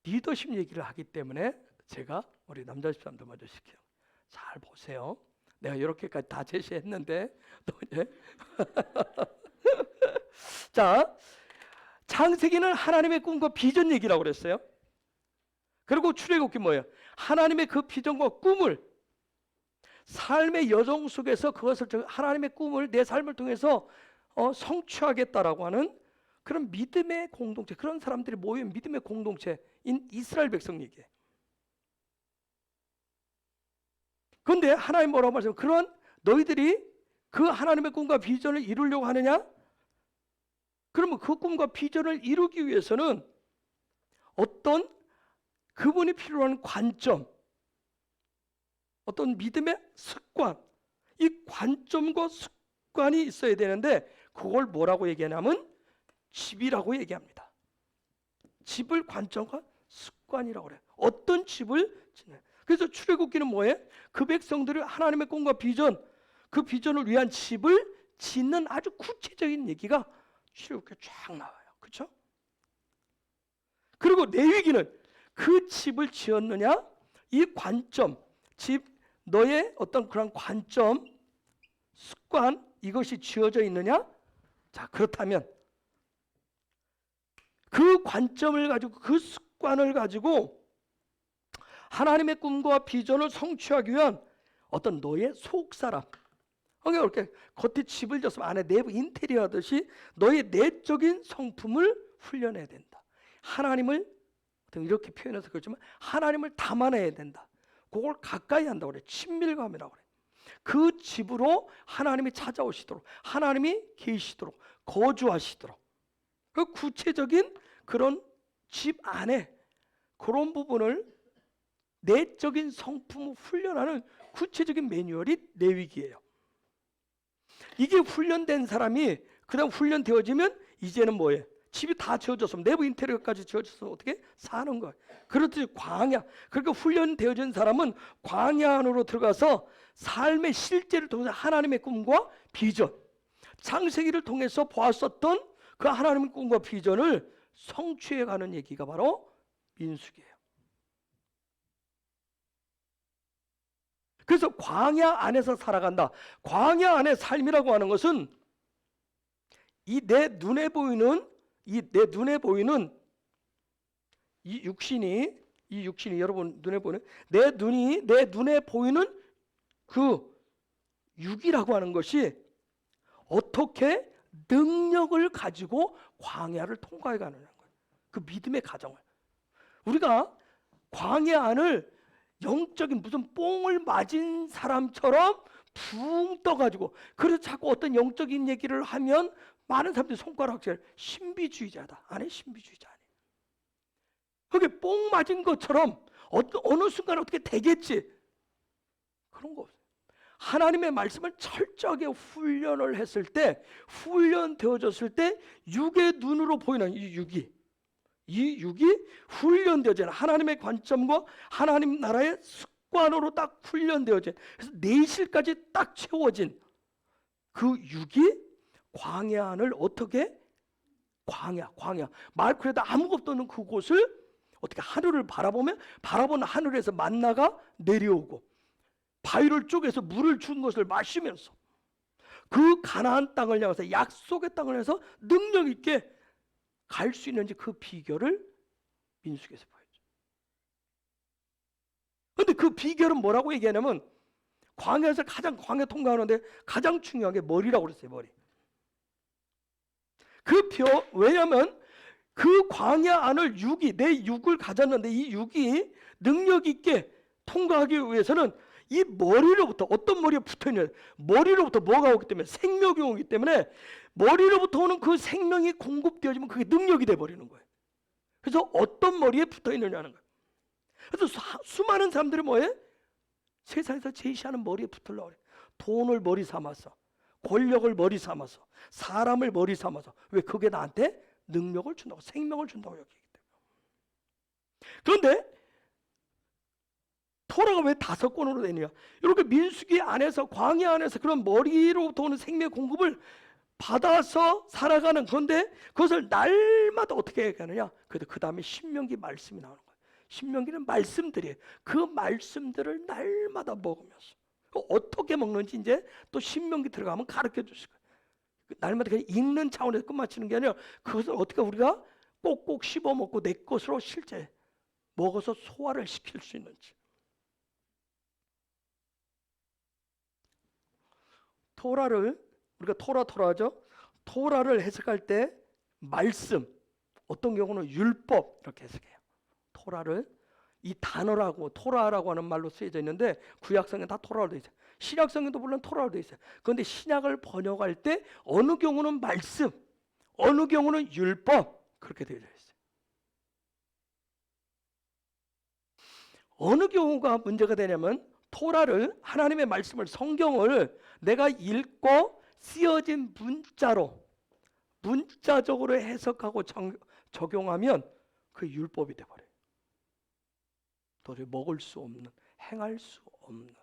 리더십 얘기를 하기 때문에 제가 우리 남자 집사님들 먼저 시켜요. 잘 보세요. 내가 이렇게까지 다 제시했는데 또 이제 자, 창세기는 하나님의 꿈과 비전 얘기라고 그랬어요. 그리고 출애굽기 뭐예요? 하나님의 그 비전과 꿈을 삶의 여정 속에서 그것을 하나님의 꿈을 내 삶을 통해서 성취하겠다라고 하는 그런 믿음의 공동체, 그런 사람들이 모인 믿음의 공동체인 이스라엘 백성 얘기예요. 그런데 하나님 뭐라고 말씀하세요? 그런 너희들이 그 하나님의 꿈과 비전을 이루려고 하느냐? 그러면 그 꿈과 비전을 이루기 위해서는 어떤 그분이 필요한 관점, 어떤 믿음의 습관, 이 관점과 습관이 있어야 되는데 그걸 뭐라고 얘기하냐면 집이라고 얘기합니다. 집을 관점과 습관이라고 그래요. 어떤 집을 짓냐. 그래서 출애굽기는 뭐예요? 그 백성들이 하나님의 꿈과 비전, 그 비전을 위한 집을 짓는 아주 구체적인 얘기가 출애굽기에 쫙 나와요. 그렇죠? 그리고 레위기는 그 집을 지었느냐, 이 관점, 집, 너의 어떤 그런 관점, 습관, 이것이 지어져 있느냐? 자, 그렇다면 그 관점을 가지고, 그 습관을 가지고 하나님의 꿈과 비전을 성취하기 위한 어떤 너의 속사람, 그러니까 이렇게 겉에 집을 졌으면 안에 내부 인테리어 하듯이 너의 내적인 성품을 훈련해야 된다. 하나님을 이렇게 표현해서 그렇지만 하나님을 담아내야 된다. 그걸 가까이 한다고 그래. 친밀감이라고 그래. 그 집으로 하나님이 찾아오시도록, 하나님이 계시도록, 거주하시도록, 그 구체적인 그런 집 안에 그런 부분을 내적인 성품을 훈련하는 구체적인 매뉴얼이 레위기예요. 이게 훈련된 사람이 그다음 훈련되어지면 이제는 뭐예요? 집이 다 지어졌으면 내부 인테리어까지 지어졌으면 어떻게 사는 거예요. 그렇듯이 광야, 그러니까 훈련되어진 사람은 광야 안으로 들어가서 삶의 실제를 통해서 하나님의 꿈과 비전, 창세기를 통해서 보았었던 그 하나님의 꿈과 비전을 성취해가는 얘기가 바로 민수기예요. 그래서 광야 안에서 살아간다. 광야 안의 삶이라고 하는 것은 이 내 눈에 보이는 이 육신이 여러분 눈에 보이는 내 눈에 보이는 그 육이라고 하는 것이 어떻게 능력을 가지고 광야를 통과해 가느냐는 거예요. 그 믿음의 가정을. 우리가 광야 안을 영적인 무슨 뽕을 맞은 사람처럼 붕 떠가지고, 그래서 자꾸 어떤 영적인 얘기를 하면 많은 사람들이 손가락질, 신비주의자다. 아니, 신비주의자 아니에요. 그게 뽕 맞은 것처럼 어느 순간 어떻게 되겠지. 그런 거 없어요. 하나님의 말씀을 철저하게 훈련을 했을 때, 훈련되어졌을 때 육의 눈으로 보이는 이 육이 훈련되어지는 하나님의 관점과 하나님 나라의 습관으로 딱 훈련되어진, 그래서 내실까지 딱 채워진 그 육이 광야 안을 어떻게, 광야 말 그래도 아무것도 없는 그곳을 어떻게 하늘을 바라보면 바라보는 하늘에서 만나가 내려오고 바위를 쪼개서 물을 준 것을 마시면서 그 가나안 땅을 향해서 약속의 땅을 향해서 능력 있게 갈 수 있는지 그 비결을 민수기에서 보여줘. 근데 그 비결은 뭐라고 얘기하냐면 광야에서 가장 광야 통과하는데 가장 중요한 게 머리라고 그랬어요. 머리. 왜냐하면 그 광야 안을 내 육을 가졌는데 이 육이 능력 있게 통과하기 위해서는 이 머리로부터 어떤 머리에 붙어있냐, 머리로부터 뭐가 오기 때문에 생명이 오기 때문에 머리로부터 오는 그 생명이 공급되어지면 그게 능력이 돼버리는 거예요. 그래서 어떤 머리에 붙어있느냐는 거예요. 그래서 수많은 사람들이 뭐예요? 세상에서 제시하는 머리에 붙으려고 그래요. 돈을 머리 삼아서, 권력을 머리 삼아서, 사람을 머리 삼아서. 왜? 그게 나한테 능력을 준다고, 생명을 준다고 여기기 때문에. 그런데 토라가 왜 5권으로 되느냐? 이렇게 민수기 안에서, 광야 안에서 그런 머리로부터 오는 생명 공급을 받아서 살아가는 건데 그것을 날마다 어떻게 해가느냐? 그래도 그 다음에 신명기 말씀이 나오는 거예요. 신명기는 말씀들이에요. 그 말씀들을 날마다 먹으면서 어떻게 먹는지 이제 또 신명기 들어가면 가르쳐 주실 거예요. 날마다 그냥 읽는 차원에서 끝마치는 게 아니라 그것을 어떻게 우리가 꼭꼭 씹어 먹고 내 것으로 실제 먹어서 소화를 시킬 수 있는지. 토라를 우리가 토라하죠. 토라를 해석할 때 말씀, 어떤 경우는 율법 이렇게 해석해요. 토라를 이 단어라고 토라라고 하는 말로 쓰여져 있는데 구약성에 다 토라로 되어 있어요. 신약성에도 물론 토라로 되어 있어요. 그런데 신약을 번역할 때 어느 경우는 말씀, 어느 경우는 율법 그렇게 되어 있어요. 어느 경우가 문제가 되냐면 토라를 하나님의 말씀을 성경을 내가 읽고 쓰여진 문자적으로 해석하고 적용하면 그 율법이 돼버려요. 도저히 먹을 수 없는, 행할 수 없는,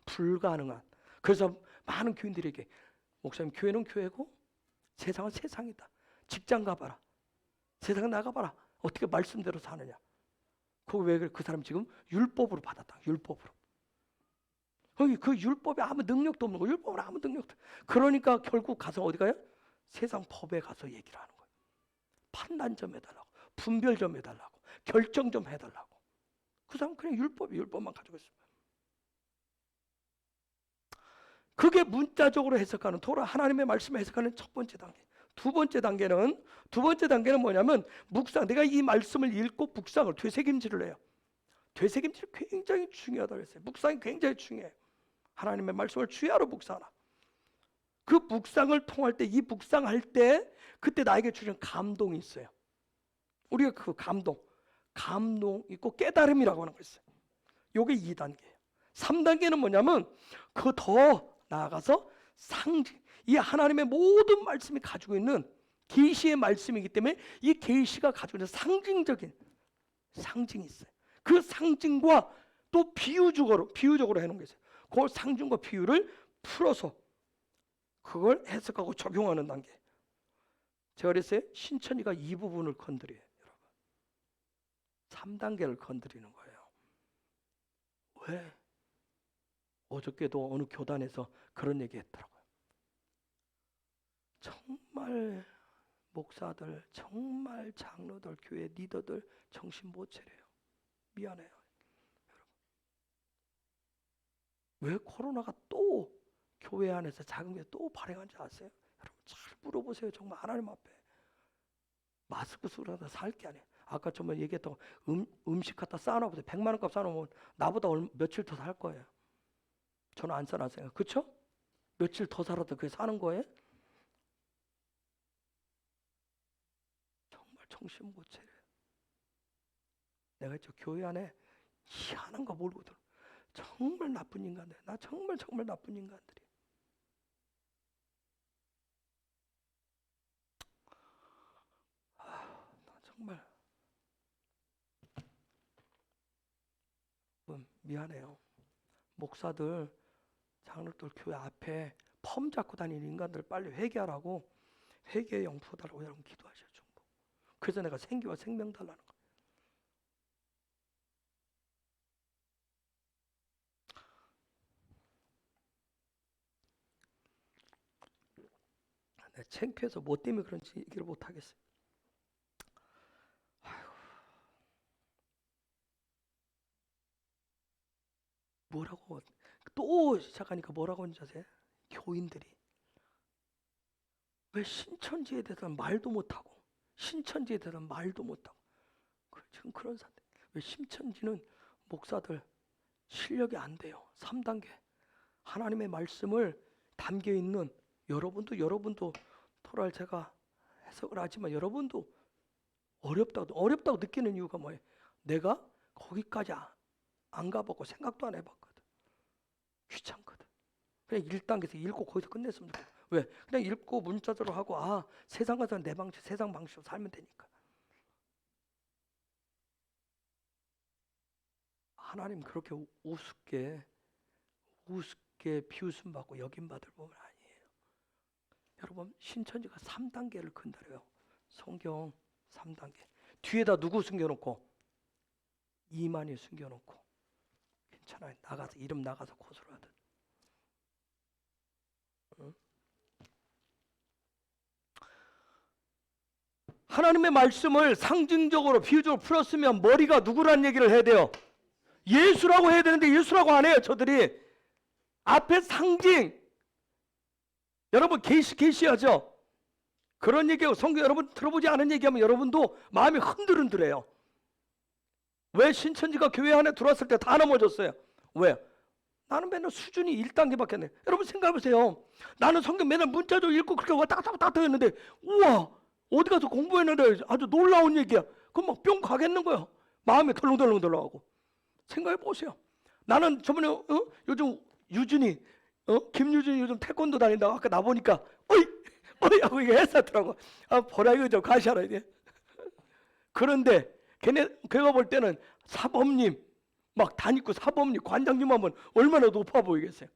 불가능한. 그래서 많은 교인들에게 목사님 교회는 교회고 세상은 세상이다. 직장 가봐라. 세상 나가봐라. 어떻게 말씀대로 사느냐. 그거 왜 그래? 그 사람 지금 율법으로 받았다. 율법으로. 그 율법에 아무 능력도 없는 거. 율법은 아무 능력도. 그러니까 결국 가서 어디 가요? 세상 법에 가서 얘기를 하는 거예요. 판단 좀 해달라고, 분별 좀 해달라고, 결정 좀 해달라고. 그 사람은 그냥 율법만 가지고 있어요. 그게 문자적으로 해석하는 토라 하나님의 말씀을 해석하는 첫 번째 단계. 두 번째 단계는 뭐냐면 묵상. 내가 이 말씀을 읽고 묵상을 되새김질을 해요. 되새김질 굉장히 중요하다고 했어요. 묵상이 굉장히 중요해요. 하나님의 말씀을 주야로 묵상하라. 그 묵상을 통할 때, 이 묵상할 때 그때 나에게 주는 감동이 있어요. 우리가 그 감동 있고 깨달음이라고 하는 거 있어요. 요게 2단계예요. 3단계는 뭐냐면 그 더 나아가서 상징. 이 하나님의 모든 말씀이 가지고 있는 계시의 말씀이기 때문에 이 계시가 가지고 있는 상징적인 상징이 있어요. 그 상징과 또 비유적으로 해놓은 게 있어요. 그 상징과 비유를 풀어서 그걸 해석하고 적용하는 단계. 제가 그랬어요. 신천지가 이 부분을 건드려요. 여러분. 3단계를 건드리는 거예요. 왜? 어저께도 어느 교단에서 그런 얘기 했더라고요. 정말 목사들, 정말 장로들, 교회 리더들 정신 못 차려요. 미안해요. 여러분. 왜 코로나가 또 교회 안에서 작은 게 또 발행한지 아세요? 여러분 잘 물어보세요. 정말 하나님 앞에. 마스크 쓰라도 살 게 아니에요. 아까 정말 얘기했던 음식 갖다 쌓아놓으면 100만 원값 쌓아놓으면 나보다 며칠 더 살 거예요. 저는 안 쌓아놨어요. 그렇죠? 며칠 더 살아도 그게 사는 거예요? 정말 정신 못 차려요. 내가 저 교회 안에 희한한 거 모르고 들어. 정말 나쁜 인간들. 나 정말 나쁜 인간들이. 나 정말 미안해요. 목사들, 장로들 교회 앞에 펌 잡고 다니는 인간들 빨리 회개하라고, 회개의 영포 달라고 여러분 기도하셔요. 중보. 그래서 내가 생기와 생명 달라는 거예요. 내가 창피해서 뭐 때문에 그런지 얘기를 못 하겠어요. 뭐라고 또 시작하니까 뭐라고 하는지 아세요? 교인들이 왜 신천지에 대해서는 말도 못하고, 신천지에 대해서는 말도 못하고, 지금 그런 사람들. 왜 신천지는 목사들 실력이 안 돼요. 3단계 하나님의 말씀을 담겨 있는, 여러분도 토라를 제가 해석을 하지만 여러분도 어렵다고 느끼는 이유가 뭐예요? 내가 거기까지 안 가봤고 생각도 안 해봤거든. 귀찮거든. 그냥 1단계에서 읽고 거기서 끝냈으면 좋겠어. 왜? 그냥 읽고 문자적으로 하고 세상 가서 내 방식, 세상 방식으로 살면 되니까. 하나님 그렇게 우습게 비웃음 받고 여김 받을 법은 아니에요. 여러분 신천지가 3단계를 큰다래요. 성경 3단계. 뒤에다 누구 숨겨놓고? 이만희 숨겨놓고. 괜찮아요. 이름 나가서 고소를 하든. 응? 하나님의 말씀을 상징적으로 비유적으로 풀었으면 머리가 누구란 얘기를 해야 돼요? 예수라고 해야 되는데 예수라고 안 해요. 저들이 앞에 상징. 여러분 계시하죠? 그런 얘기하고 성경 여러분 들어보지 않은 얘기하면 여러분도 마음이 흔들흔들해요. 왜 신천지가 교회 안에 들어왔을 때 다 넘어졌어요? 왜? 나는 맨날 수준이 1단계밖에 안 돼. 여러분 생각해보세요. 나는 성경 맨날 문자도 읽고 그렇게 왔다 갔다 했는데 우와 어디 가서 공부했는데 아주 놀라운 얘기야. 그럼 막 뿅 가겠는 거야. 마음이 덜렁덜렁하고. 생각해보세요. 나는 저번에 요즘 유준이 김유준이 요즘 태권도 다닌다고 아까 나 보니까 어이 하고 이게 했었더라고. 보라 이거 좀 가시하라 이게. 그런데 걔가 볼 때는 사범님 막 다니고 사범님 관장님 하면 얼마나 높아 보이겠어요.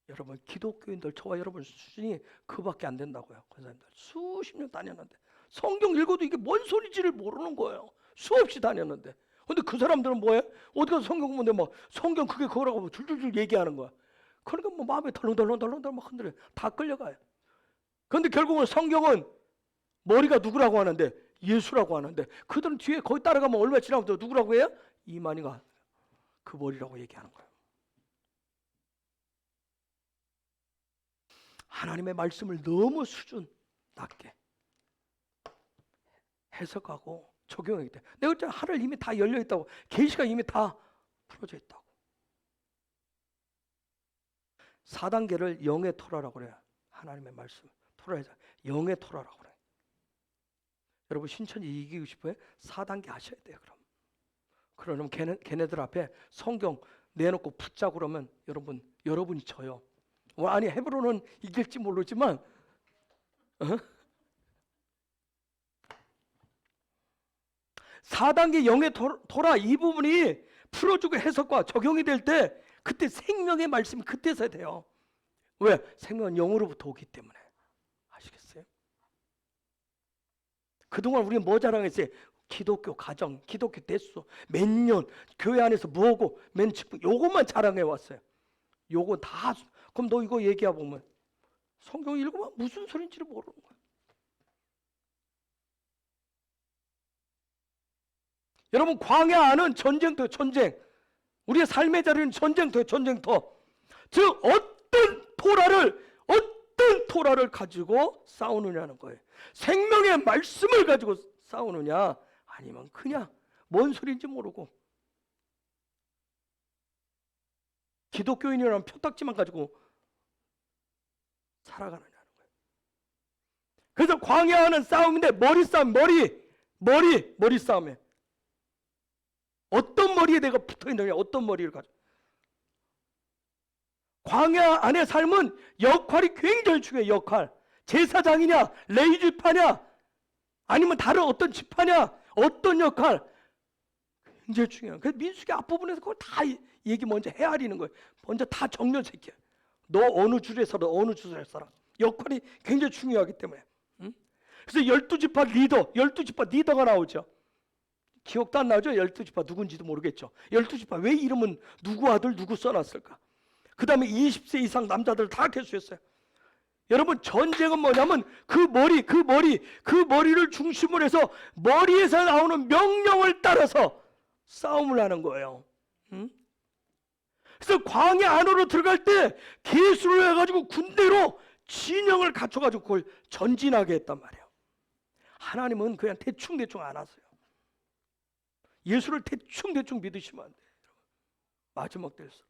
여러분 기독교인들 저와 여러분 수준이 그밖에 안 된다고요. 그 사람들 수십 년 다녔는데 성경 읽어도 이게 뭔 소리지를 모르는 거예요. 수없이 다녔는데. 근데 그 사람들은 뭐예요? 어디 가서 성경 보는데 막 성경 그게 그거라고 줄줄줄 얘기하는 거야. 그러니까 뭐 마음이 덜렁덜렁 막 흔들려. 다 끌려가요. 그런데 결국은 성경은 머리가 누구라고 하는데 예수라고 하는데 그들은 뒤에 거기 따라가면 얼마 지나면 누구라고 해요? 이만희가 그 머리라고 얘기하는 거예요. 하나님의 말씀을 너무 수준 낮게 해석하고 적용하기 때문에 내가 그때 하늘 이미 다 열려 있다고, 계시가 이미 다 풀어져 있다고. 4단계를 영의 토라라고 그래요. 하나님의 말씀 토라에서 영의 토라라고 그래요. 여러분 신천지 이기고 싶어요? 4단계 하셔야 돼요. 그러면 걔네들 앞에 성경 내놓고 붙자 그러면 여러분이 져요. 아니 헤브론은 이길지 모르지만 4단계 영의 토라 이 부분이 풀어주고 해석과 적용이 될 때 그때 생명의 말씀이 그때서 돼요. 왜? 생명은 영으로부터 오기 때문에. 아시겠어요? 그동안 우리는 뭐 자랑했어요? 기독교 가정, 기독교 대수, 몇 년, 교회 안에서 뭐하고 요것만 자랑해 왔어요. 요거 다. 그럼 너 이거 얘기해보면 성경 읽으면 무슨 소린지를 모르는 거야. 여러분 광야는 전쟁터 전쟁. 우리의 삶의 자리는 전쟁터. 즉 어떤 토라를 가지고 싸우느냐는 거예요. 생명의 말씀을 가지고 싸우느냐 아니면 그냥 뭔 소리인지 모르고 기독교인이라는 표딱지만 가지고 살아가느냐는 거예요. 그래서 광야하는 싸움인데 머리 싸움이에요. 어떤 머리에 내가 붙어 있느냐, 어떤 머리를 가지고. 광야 안의 삶은 역할이 굉장히 중요해요. 역할. 제사장이냐, 레위 지파냐, 아니면 다른 어떤 지파냐, 어떤 역할, 굉장히 중요해요. 그래서 민수기 앞부분에서 그걸 다 얘기 먼저 헤아리는 거예요. 먼저 다 정렬시켜요. 너 어느 줄에 서라, 어느 줄에 서라. 역할이 굉장히 중요하기 때문에. 그래서 12지파 리더, 12지파 리더가 나오죠. 기억도 안 나죠? 12지파 누군지도 모르겠죠. 12지파 왜 이름은 누구 아들 누구 써놨을까? 그 다음에 20세 이상 남자들 다 개수했어요. 여러분, 전쟁은 뭐냐면 그 머리를 중심으로 해서 머리에서 나오는 명령을 따라서 싸움을 하는 거예요. 그래서 광야 안으로 들어갈 때 계수를 해가지고 군대로 진영을 갖춰가지고 그걸 전진하게 했단 말이에요. 하나님은 그냥 대충대충 안 하세요. 예수를 대충대충 믿으시면 안 돼요. 마지막 때에서.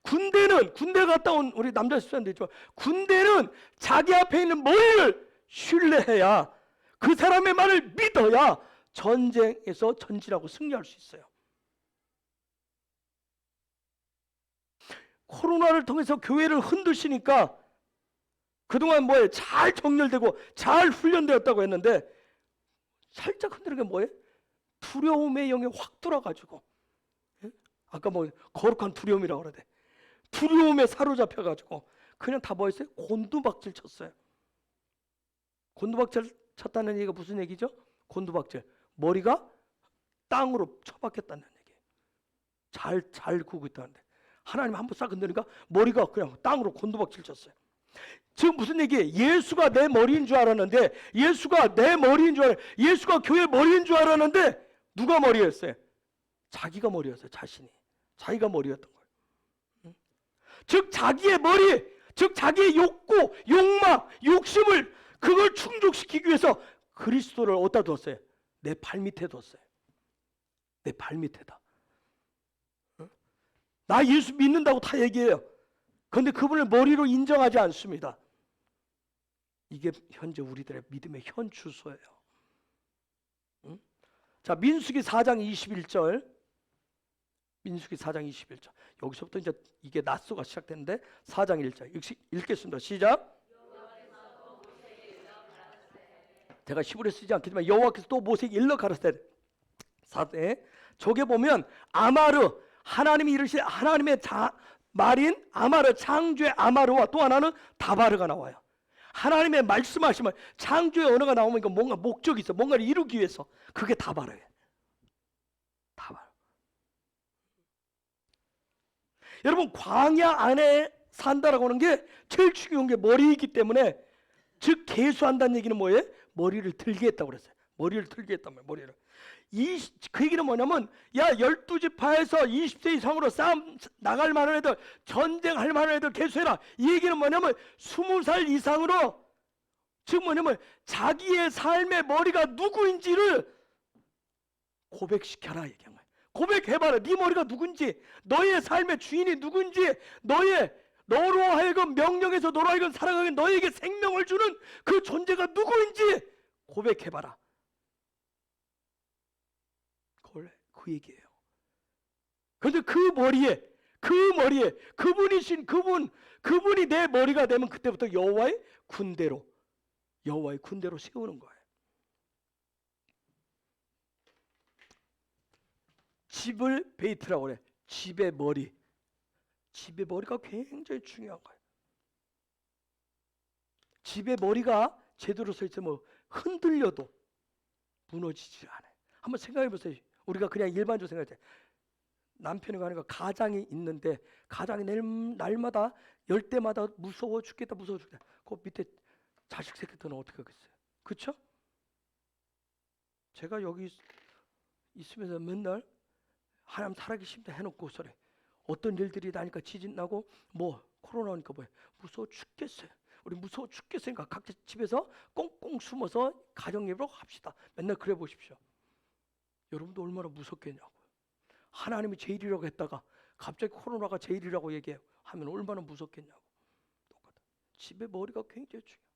군대 갔다 온 우리 남자 집사님들 있지만, 군대는 자기 앞에 있는 머리를 신뢰해야, 그 사람의 말을 믿어야 전쟁에서 전진하고 승리할 수 있어요. 코로나를 통해서 교회를 흔드시니까 그동안 뭐예요? 잘 정렬되고 잘 훈련되었다고 했는데 살짝 흔드는 게 뭐예요? 두려움의 영에 확 들어가지고, 아까 뭐 거룩한 두려움이라고 그러대. 두려움에 사로잡혀가지고 그냥 다 뭐했어요? 곤두박질 쳤어요. 곤두박질 쳤다는 얘기가 무슨 얘기죠? 곤두박질, 머리가 땅으로 처박혔다는 얘기예요. 잘 구고 있다는데 하나님 한번 싹 흔드니까 머리가 그냥 땅으로 곤두박질 쳤어요. 지금 무슨 얘기예요? 예수가 내 머리인 줄 알았는데, 예수가 내 머리인 줄 알았는데, 예수가 교회 머리인 줄 알았는데 누가 머리였어요? 자기가 머리였어요. 자기가 머리였던 거예요. 즉 자기의 머리, 즉 자기의 욕구, 욕망, 욕심을 그걸 충족시키기 위해서 그리스도를 어디다 뒀어요? 내 발 밑에 뒀어요. 내 발 밑에다. 나 예수 믿는다고 다 얘기해요. 그런데 그분을 머리로 인정하지 않습니다. 이게 현재 우리들의 믿음의 현 주소예요. 자, 민수기 4장 21절. 민수기 4장 21절. 여기서부터 이제 이게 낫소가 시작되는데 4장 1절 읽겠습니다. 시작. 제가 히브리어 쓰지 않겠지만 여호와께서 또 모세에게 일러 가라사대. 4대 저게 보면 아마르, 하나님이 이르신 하나님의 말인 아마르, 창조의 아마르와 또 하나는 다바르가 나와요. 하나님의 말씀하시면 창조의 언어가 나오면 뭔가 목적이 있어. 뭔가를 이루기 위해서. 그게 다바르예요. 다바르. 여러분, 광야 안에 산다라고 하는 게 제일 중요한 게 머리이기 때문에, 즉 계수한다는 얘기는 뭐예요? 머리를 들게 했다고 그랬어요. 머리를 들게 했단 말이에요. 머리를. 그 얘기는 뭐냐면, 야, 12지파에서 20세 이상으로 싸움 나갈 만한 애들, 전쟁할 만한 애들 계수해라. 이 얘기는 뭐냐면 20살 이상으로, 즉 뭐냐면 자기의 삶의 머리가 누구인지를 고백시켜라 얘기한 거예요. 고백해봐라. 네 머리가 누군지, 너의 삶의 주인이 누군지, 너로 하여금 명령해서 너로 하여금 살아가게 너에게 생명을 주는 그 존재가 누구인지 고백해봐라. 그 얘기예요. 그런데 그 머리에 그분이신 그분이 내 머리가 되면 그때부터 여호와의 군대로 세우는 거예요. 집을 베이트라고 그래. 집의 머리가 굉장히 중요한 거예요. 집의 머리가 제대로 서 있으면 흔들려도 무너지지 않아요. 한번 생각해 보세요. 우리가 그냥 일반적으로 생각할 때 남편이 가는 거 가장이 있는데, 가장이 날마다 열 때마다 무서워 죽겠다. 그 밑에 자식 새끼들은 어떻게 하겠어요? 그렇죠? 제가 여기 있으면서 맨날 하나님 살아계십니다 해놓고 소리, 어떤 일들이 나니까 지진 나고 뭐 코로나 오니까 뭐야 무서워 죽겠어요. 우리 무서워 죽겠으니까 각자 집에서 꽁꽁 숨어서 가정예배로 합시다. 맨날 그래 보십시오. 여러분도 얼마나 무섭겠냐고요. 하나님이 제일이라고 했다가 갑자기 코로나가 제일이라고 얘기하면 얼마나 무섭겠냐고. 똑같아. 집의 머리가 굉장히 중요해요.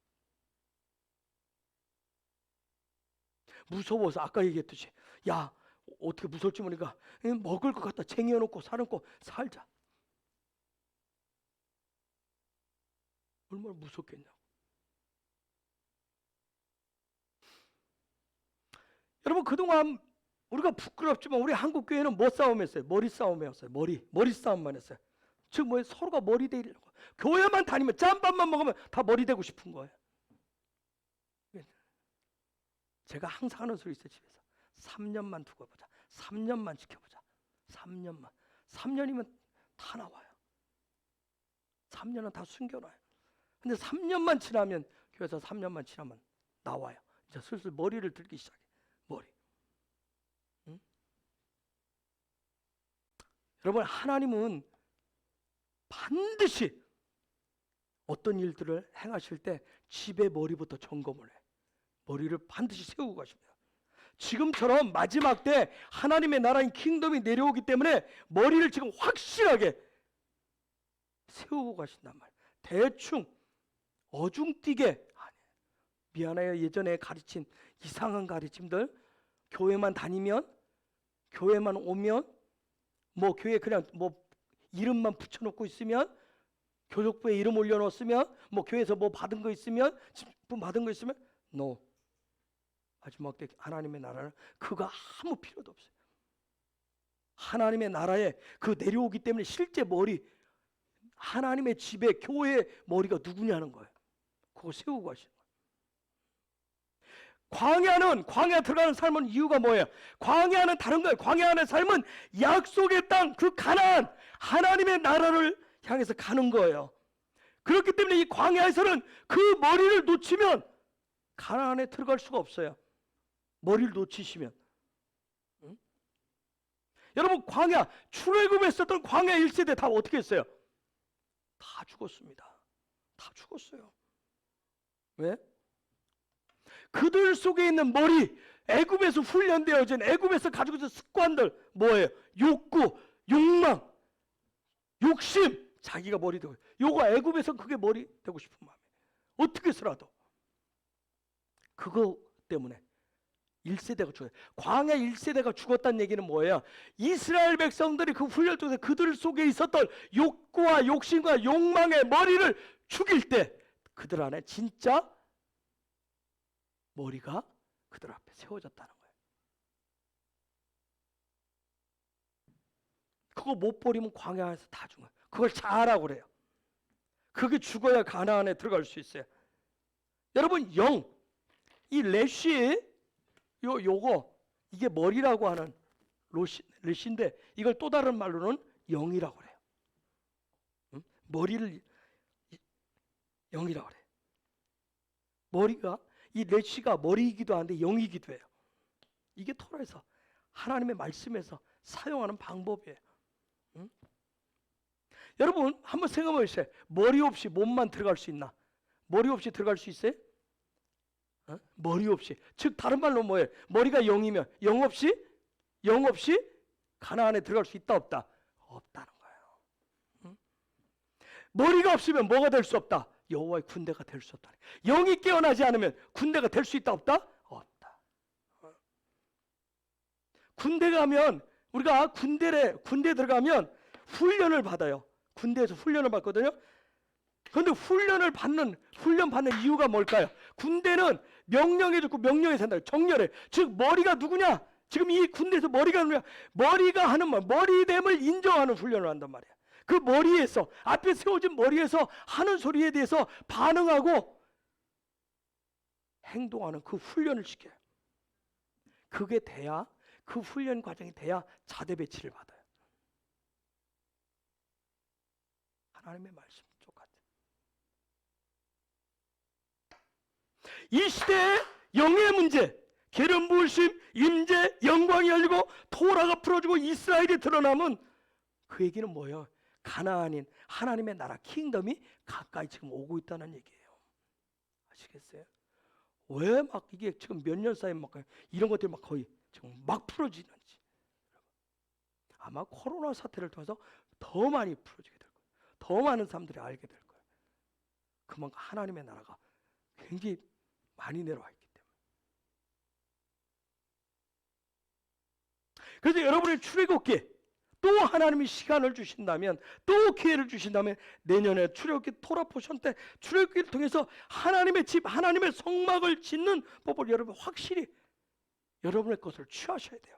무서워서 아까 얘기했듯이 야 어떻게 무서울지 모르니까 먹을 것 갖다 쟁여놓고 사놓고 살자. 얼마나 무섭겠냐고. 여러분 그동안 우리가 부끄럽지만 우리 한국 교회는 뭐 싸움했어요? 머리 싸움이었어요. 머리 싸움만 했어요. 즉 뭐 서로가 머리 대려고. 교회만 다니면 짬밥만 먹으면 다 머리 대고 싶은 거예요. 제가 항상 하는 소리 있어요. 집에서 3년만 두고 보자. 3년만 지켜보자. 3년만. 3년이면 다 나와요. 3년은 다 숨겨놔요. 근데 3년만 지나면 교회에서 3년만 지나면 나와요. 이제 슬슬 머리를 들기 시작해. 머리. 응? 여러분 하나님은 반드시 어떤 일들을 행하실 때 집의 머리부터 점검을 해. 머리를 반드시 세우고 가십니다. 지금처럼 마지막 때 하나님의 나라인 킹덤이 내려오기 때문에 머리를 지금 확실하게 세우고 가신단 말이에요. 대충 어중뛰게 미안해요. 예전에 가르친 이상한 가르침들 교회만 다니면 교회만 오면 뭐 교회 그냥 뭐 이름만 붙여놓고 있으면 교육부에 이름 올려놓았으면 뭐 교회에서 뭐 받은 거 있으면 뭐 받은 거 있으면 no. 마지막 때 하나님의 나라는 그거 아무 필요도 없어요. 하나님의 나라에 그 내려오기 때문에 실제 머리 하나님의 집에 교회의 머리가 누구냐는 거예요. 그거 세우고 가시는 거예요. 광야 들어가는 삶은 이유가 뭐예요? 광야는 다른 거예요. 광야의 삶은 약속의 땅 그 가나안 하나님의 나라를 향해서 가는 거예요. 그렇기 때문에 이 광야에서는 그 머리를 놓치면 가나안에 들어갈 수가 없어요. 머리를 놓치시면. 응? 여러분 광야 출애굽에 있었던 광야 1세대 다 어떻게 했어요? 다 죽었습니다. 다 죽었어요. 왜? 그들 속에 있는 머리, 애굽에서 훈련되어진 애굽에서 가지고 있는 습관들 뭐예요? 욕구, 욕망, 욕심, 자기가 머리 되고 요거 애굽에서 그게 머리 되고 싶은 마음이에요. 어떻게 해서라도 그거 때문에 1세대가 죽어요. 광야 1세대가 죽었다는 얘기는 뭐예요? 이스라엘 백성들이 그 훈련 통해서 그들 속에 있었던 욕구와 욕심과 욕망의 머리를 죽일 때 그들 안에 진짜 머리가 그들 앞에 세워졌다는 거예요. 그거 못 버리면 광야에서 다 죽어요. 그걸 잘하고 그래요. 그게 죽어야 가나안에 들어갈 수 있어요. 여러분 이 레쉬 요거 이게 머리라고 하는 레쉬인데 이걸 또 다른 말로는 영이라고 그래요. 응? 머리를 영이라고 그래요. 머리가 이 레쉬가 머리이기도 한데 영이기도 해요. 이게 토라에서 하나님의 말씀에서 사용하는 방법이에요. 응? 여러분 한번 생각해 보세요. 머리 없이 몸만 들어갈 수 있나? 머리 없이 들어갈 수 있어요? 어? 머리 없이. 즉 다른 말로 뭐예요? 머리가 영이면 영 없이 가나안에 들어갈 수 있다 없다? 없다는 거예요. 응? 머리가 없으면 뭐가 될 수 없다? 여호와의 군대가 될 수 없다. 영이 깨어나지 않으면 군대가 될 수 있다 없다? 없다. 군대 가면 우리가 군대 들어가면 훈련을 받아요. 군대에서 훈련을 받거든요. 그런데 훈련 받는 이유가 뭘까요? 군대는 명령해 주고 명령에 산다. 정렬해. 즉 머리가 누구냐? 지금 이 군대에서 머리가 누구냐? 머리가 하는 말, 머리됨을 인정하는 훈련을 한단 말이야. 그 머리에서 앞에 세워진 머리에서 하는 소리에 대해서 반응하고 행동하는 그 훈련을 시켜요. 그게 돼야 그 훈련 과정이 돼야 자대 배치를 받아요. 하나님의 말씀 똑같아요. 이 시대의 영의 문제, 기름 부으심, 임재, 영광이 열리고 토라가 풀어지고 이스라엘이 드러나면 그 얘기는 뭐예요? 가나안인 하나님의 나라 킹덤이 가까이 지금 오고 있다는 얘기예요. 아시겠어요? 왜 막 이게 지금 몇 년 사이에 막 이런 것들이 막 거의 지금 막 풀어지는지 아마 코로나 사태를 통해서 더 많이 풀어지게 될 거예요. 더 많은 사람들이 알게 될 거예요. 그만큼 하나님의 나라가 굉장히 많이 내려와 있기 때문에. 그래서 여러분의 출애굽기 또 하나님이 시간을 주신다면, 또 기회를 주신다면 내년에 출애굽기 토라 포션 때 출애굽기를 통해서 하나님의 집, 하나님의 성막을 짓는 법을 여러분 확실히 여러분의 것을 취하셔야 돼요.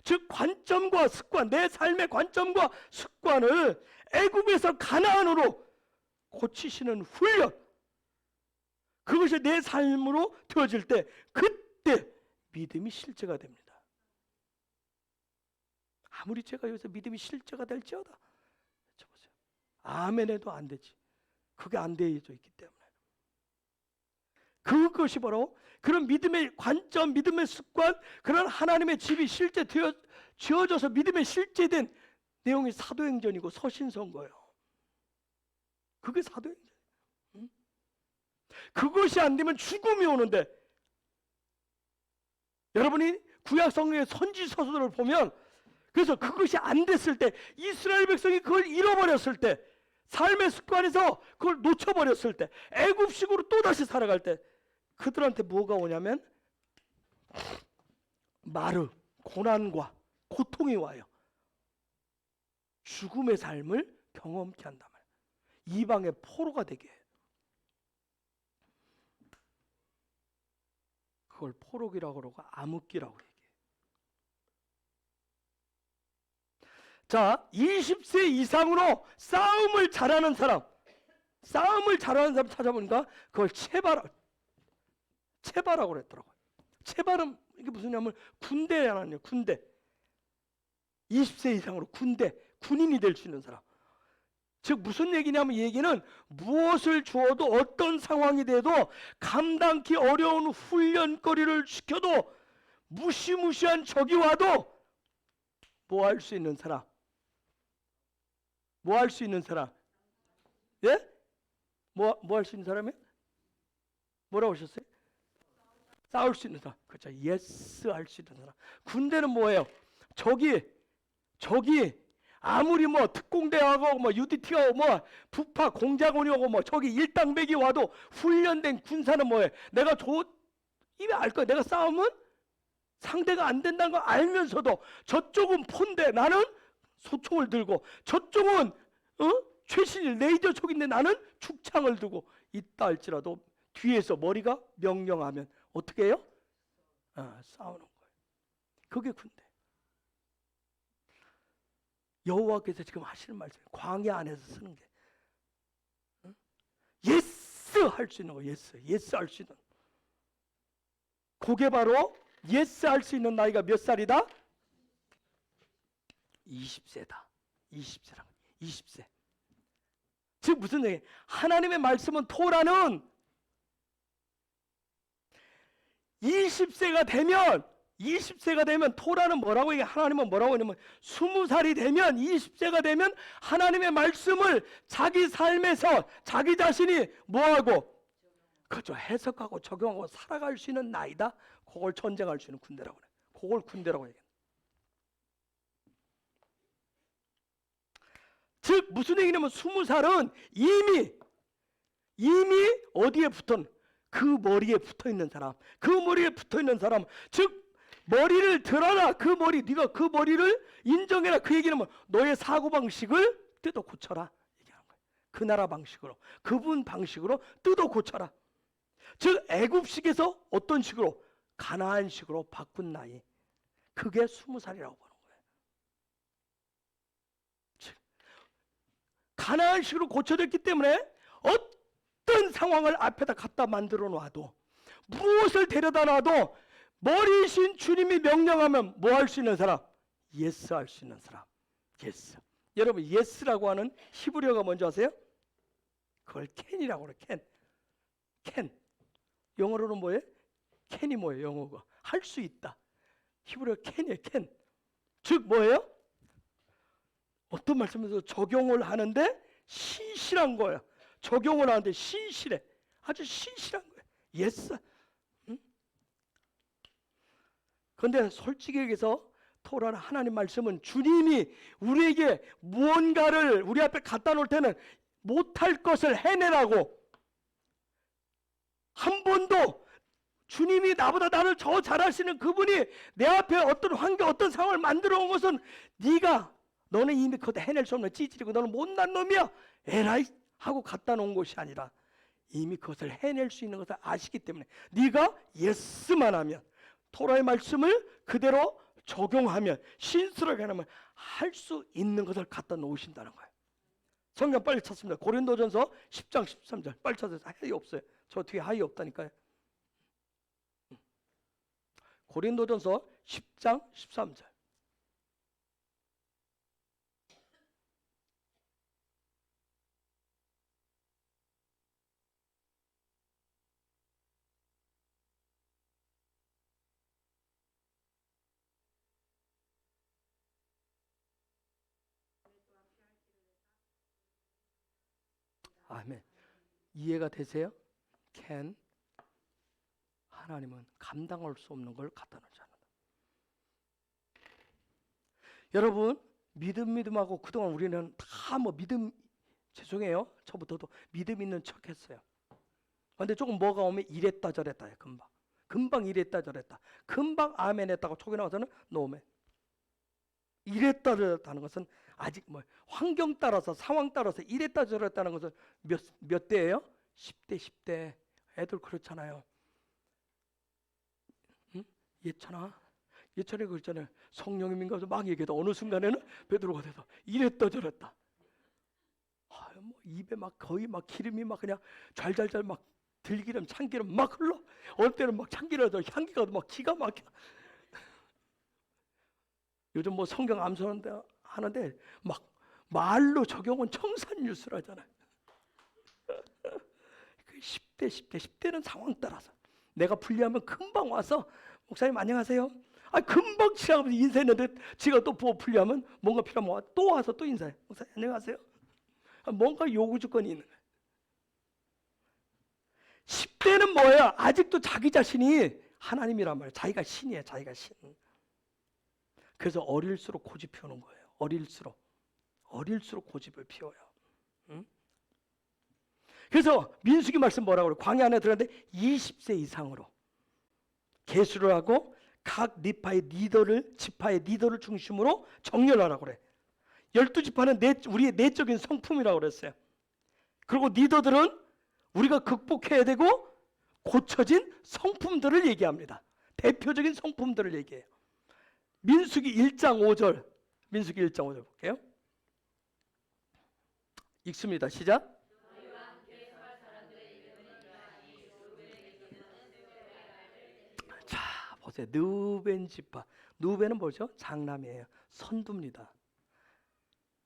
즉 관점과 습관, 내 삶의 관점과 습관을 애굽에서 가나안으로 고치시는 훈련, 그것이 내 삶으로 되어질 때 그때 믿음이 실제가 됩니다. 아무리 제가 여기서 믿음이 실제가 될지어다 쳐보세요. 아멘 해도 안 되지. 그게 안 되어져 있기 때문에. 그것이 바로 그런 믿음의 관점, 믿음의 습관, 그런 하나님의 집이 실제 지어져서 믿음의 실제된 내용이 사도행전이고 서신서인거예요. 그게 사도행전. 그것이 안 되면 죽음이 오는데, 여러분이 구약 성경의 선지 서서들을 보면, 그래서 그것이 안 됐을 때, 이스라엘 백성이 그걸 잃어버렸을 때, 삶의 습관에서 그걸 놓쳐버렸을 때, 애굽식으로 또다시 살아갈 때 그들한테 뭐가 오냐면 마르, 고난과 고통이 와요. 죽음의 삶을 경험케 한단 말이에요. 이방의 포로가 되게 해요. 그걸 포로기라고 그러고 암흑기라고 얘기해요. 자, 20세 이상으로 싸움을 잘하는 사람 찾아보니까 그걸 체바라고 그랬더라고요. 체바는 이게 무슨냐면 군대라는, 군대. 20세 이상으로 군인이 될 수 있는 사람. 즉 무슨 얘기냐면, 얘기는 무엇을 주어도 어떤 상황이 돼도 감당기 어려운 훈련거리를 시켜도 무시무시한 적이 와도 뭐 할 수 있는 사람? 뭐 할 수 있는 사람? 예? 뭐 할 수 있는 사람이에요? 뭐라고 하셨어요? 싸울 수 있는 사람. 그렇죠. 예스 할 수 있는 사람. 군대는 뭐예요? 적이 아무리 뭐 특공대하고 뭐 UDT하고 뭐 부파 공작원이 오고 뭐 저기 일당백이 와도 훈련된 군사는 뭐예요? 내가 이미 알 거야. 내가 싸우면 상대가 안 된다는 걸 알면서도 저쪽은 폰데 나는 소총을 들고, 저쪽은 최신일 레이저 총인데 나는 축창을 들고 있다 할지라도 뒤에서 머리가 명령하면 어떻게 해요? 싸우는 거예요. 그게 군대. 여호와께서 지금 하시는 말씀, 광야 안에서 쓰는 게 예스 할 수 있는 거, 예스 할 수 있는. 그게 바로 예스 할 수 있는 나이가 몇 살이다? 20세다. 20세. 즉 무슨 얘기? 하나님의 말씀은, 토라는 20세가 되면 토라는 뭐라고 얘기해? 하나님은 뭐라고 하냐면 20살이 되면, 20세가 되면 하나님의 말씀을 자기 삶에서 자기 자신이 뭐하고? 그죠. 해석하고 적용하고 살아갈 수 있는 나이다. 그걸 전쟁할 수 있는 군대라고 그래. 그걸 군대라고 얘기해. 즉 무슨 얘기냐면 20살은 이미 어디에 그 머리에 붙어있는 사람, 즉 머리를 들어라. 그 머리, 네가 그 머리를 인정해라. 그 얘기는 뭐 너의 사고방식을 뜯어 고쳐라 얘기하는 거예요. 그 나라 방식으로, 그분 방식으로 뜯어 고쳐라. 즉 애굽식에서 어떤 식으로? 가나안식으로 바꾼 나이, 그게 20살이라고 보는 거예요. 즉 가나안식으로 고쳐졌기 때문에 어떤 상황을 앞에다 갖다 만들어 놔도, 무엇을 데려다 놔도 머리신 주님이 명령하면 뭐 할 수 있는 사람? 예스 할 수 있는 사람. 예스. 여러분 예스라고 하는 히브리어가 뭔지 아세요? 그걸 캔이라고 그래. 캔. 영어로는 뭐예요? 캔이 뭐예요? 영어가 할 수 있다. 히브리어 캔이에요. 캔. 즉 뭐예요? 어떤 말씀에서 적용을 하는데 신실한 거예요. 적용을 하는데 신실해. 아주 신실한 거예요. 예스. 그런데 솔직히 얘기해서 토라는 하나님 말씀은 주님이 우리에게 무언가를 우리 앞에 갖다 놓을 때는 못할 것을 해내라고, 한 번도 주님이 나보다 나를 더 잘하시는 그분이 내 앞에 어떤 환경, 어떤 상황을 만들어 온 것은 너는 이미 그것도 해낼 수 없는 찌질이고 너는 못난 놈이야 에라이 하고 갖다 놓은 것이 아니라 이미 그것을 해낼 수 있는 것을 아시기 때문에 네가 예스만 하면, 토라의 말씀을 그대로 적용하면, 신수를 해내면 할 수 있는 것을 갖다 놓으신다는 거예요. 성경 빨리 찾습니다. 고린도전서 10장 13절 빨리 찾아서. 하이 없어요. 저 뒤에 하이 없다니까요. 고린도전서 10장 13절. 아멘. 이해가 되세요? can. 하나님은 감당할 수 없는 걸 갖다 놓지 않는다. 여러분, 믿음하고 그동안 우리는 다 뭐 믿음, 죄송해요, 저부터도 믿음 있는 척 했어요. 근데 조금 뭐가 오면 이랬다 저랬다 해요. 금방 이랬다 저랬다, 금방 아멘 했다고 촉이 나와서는 노멘. 이랬다 저랬다 하는 것은 아직 뭐 환경 따라서, 상황 따라서 이랬다 저랬다 하는 것은 몇 대예요? 10대 10대. 애들 그렇잖아요. 응? 예천에 그랬잖아요. 성령이 민가서 막 얘기해도 어느 순간에는 베드로가 돼서 이랬다 저랬다. 뭐 입에 막 거의 막 기름이 막 그냥 잘잘잘 막 들기름, 참기름 막 흘러. 어느 때는 막 참기름에서 향기가 막 기가 막혀. 요즘 뭐 성경 암송하는데 하는데 막 말로 적용은 청산유수를 하잖아요. 10대 10대는 상황 따라서 내가 불리하면 금방 와서 목사님 안녕하세요. 금방 지나가면서 인사했는데 지가 또 불리하면 뭔가 필요하면 또 와서 또 인사해. 목사님 안녕하세요. 뭔가 요구 조건이 있는 거예요. 10대는 뭐예요? 아직도 자기 자신이 하나님이란 말이에요. 자기가 신이에요. 자기가 신. 그래서 어릴수록 고집 피우는 거예요. 어릴수록 고집을 피워요. 응? 그래서 민수기 말씀 뭐라고 그래요? 광야 안에 들어갔는데 20세 이상으로 계수를 하고 각 지파의 리더를 중심으로 정렬하라고 그래. 12지파는 우리의 내적인 성품이라고 그랬어요. 그리고 리더들은 우리가 극복해야 되고 고쳐진 성품들을 얘기합니다. 대표적인 성품들을 얘기해요. 민수기 1장 5절. 민수기 1장 5절 볼게요. 읽습니다. 시작. 자, 보세요. 느벤 지파. 느벤은 뭐죠? 장남이에요. 선두입니다.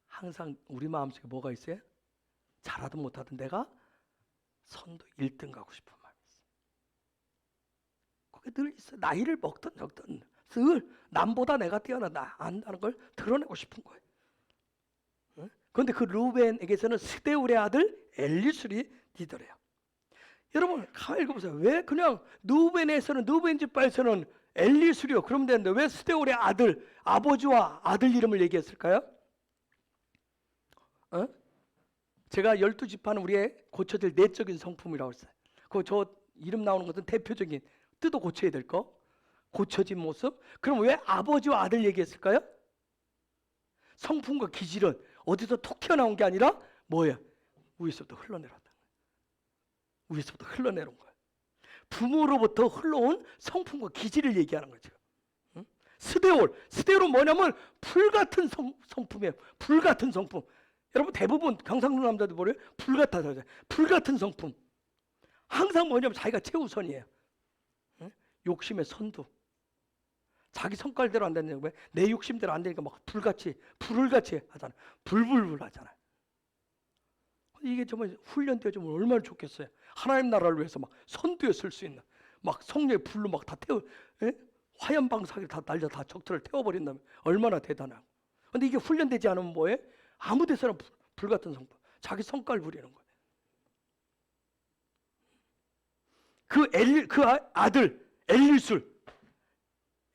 항상 우리 마음속에 뭐가 있어요? 잘하든 못하든 내가 선두 1등 가고 싶은 마음이 있어요. 그게 늘 있어요. 나이를 먹든 적든 늘 남보다 내가 뛰어나다 안다는 걸 드러내고 싶은 거예요. 그런데 그 루벤에게서는 스데울의 아들 엘리술이 리더래요. 여러분 가만히 읽어보세요. 왜 그냥 누벤 지파에서는 엘리술이요 그러면 되는데 왜 스데울의 아들, 아버지와 아들 이름을 얘기했을까요? 제가 12지파는 우리의 고쳐질 내적인 성품이라고 했어요. 저 이름 나오는 것은 대표적인 뜯어 고쳐야 될 거, 고쳐진 모습. 그럼 왜 아버지와 아들 얘기했을까요? 성품과 기질은 어디서 톡 튀어나온 게 아니라 뭐예요? 위에서부터 흘러내려왔다. 위에서부터 흘러내려온 거예요. 부모로부터 흘러온 성품과 기질을 얘기하는 거죠. 스데올은 뭐냐면 불같은 성품이에요. 불같은 성품. 여러분 대부분 경상도 남자들 뭐래요? 불같아서 불같은 성품. 항상 뭐냐면 자기가 최우선이에요. 욕심의 선두. 자기 성깔대로 안 되는 거예요. 내 욕심대로 안 되니까 막 불같이 하잖아요. 불불불 하잖아요. 이게 정말 훈련되어지면 얼마나 좋겠어요. 하나님 나라를 위해서 막 선두에 설 수 있는 막 성령의 불로 막 다 화염 방사기를 다 날려 다 적들을 태워버린다면 얼마나 대단하고. 근데 이게 훈련되지 않으면 뭐예요? 아무 데서나 불같은 성품. 자기 성깔 부리는 거예요. 그 아들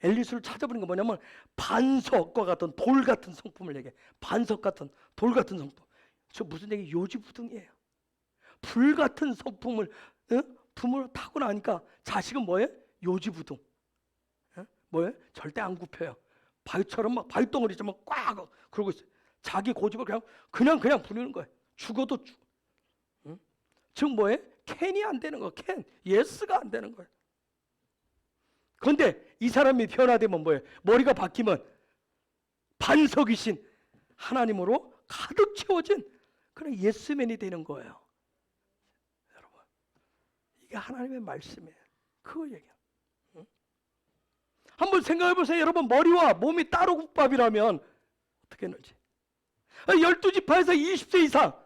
엘리술을 찾아보는 건 뭐냐면 반석과 같은 돌 같은 성품을 얘기해. 반석 같은 돌 같은 성품. 저 무슨 얘기? 요지부동이에요. 불같은 성품을 부모로 타고 나니까 자식은 뭐예요? 요지부동. 뭐예요? 절대 안 굽혀요. 바위처럼 막 바위덩어리처럼 꽉 그러고 있어요. 자기 고집을 그냥 부리는 거예요. 죽어도 즉 뭐예요? 캔이 안 되는 거예요. 캔. 예스가 안 되는 거예요. 그런데 이 사람이 변화되면 뭐예요? 머리가 바뀌면 반석이신 하나님으로 가득 채워진 그런 예스맨이 되는 거예요. 여러분, 이게 하나님의 말씀이에요. 그거 얘기해요. 한번 생각해 보세요. 여러분, 머리와 몸이 따로 국밥이라면 어떻게 했는지. 12지파에서 20세 이상,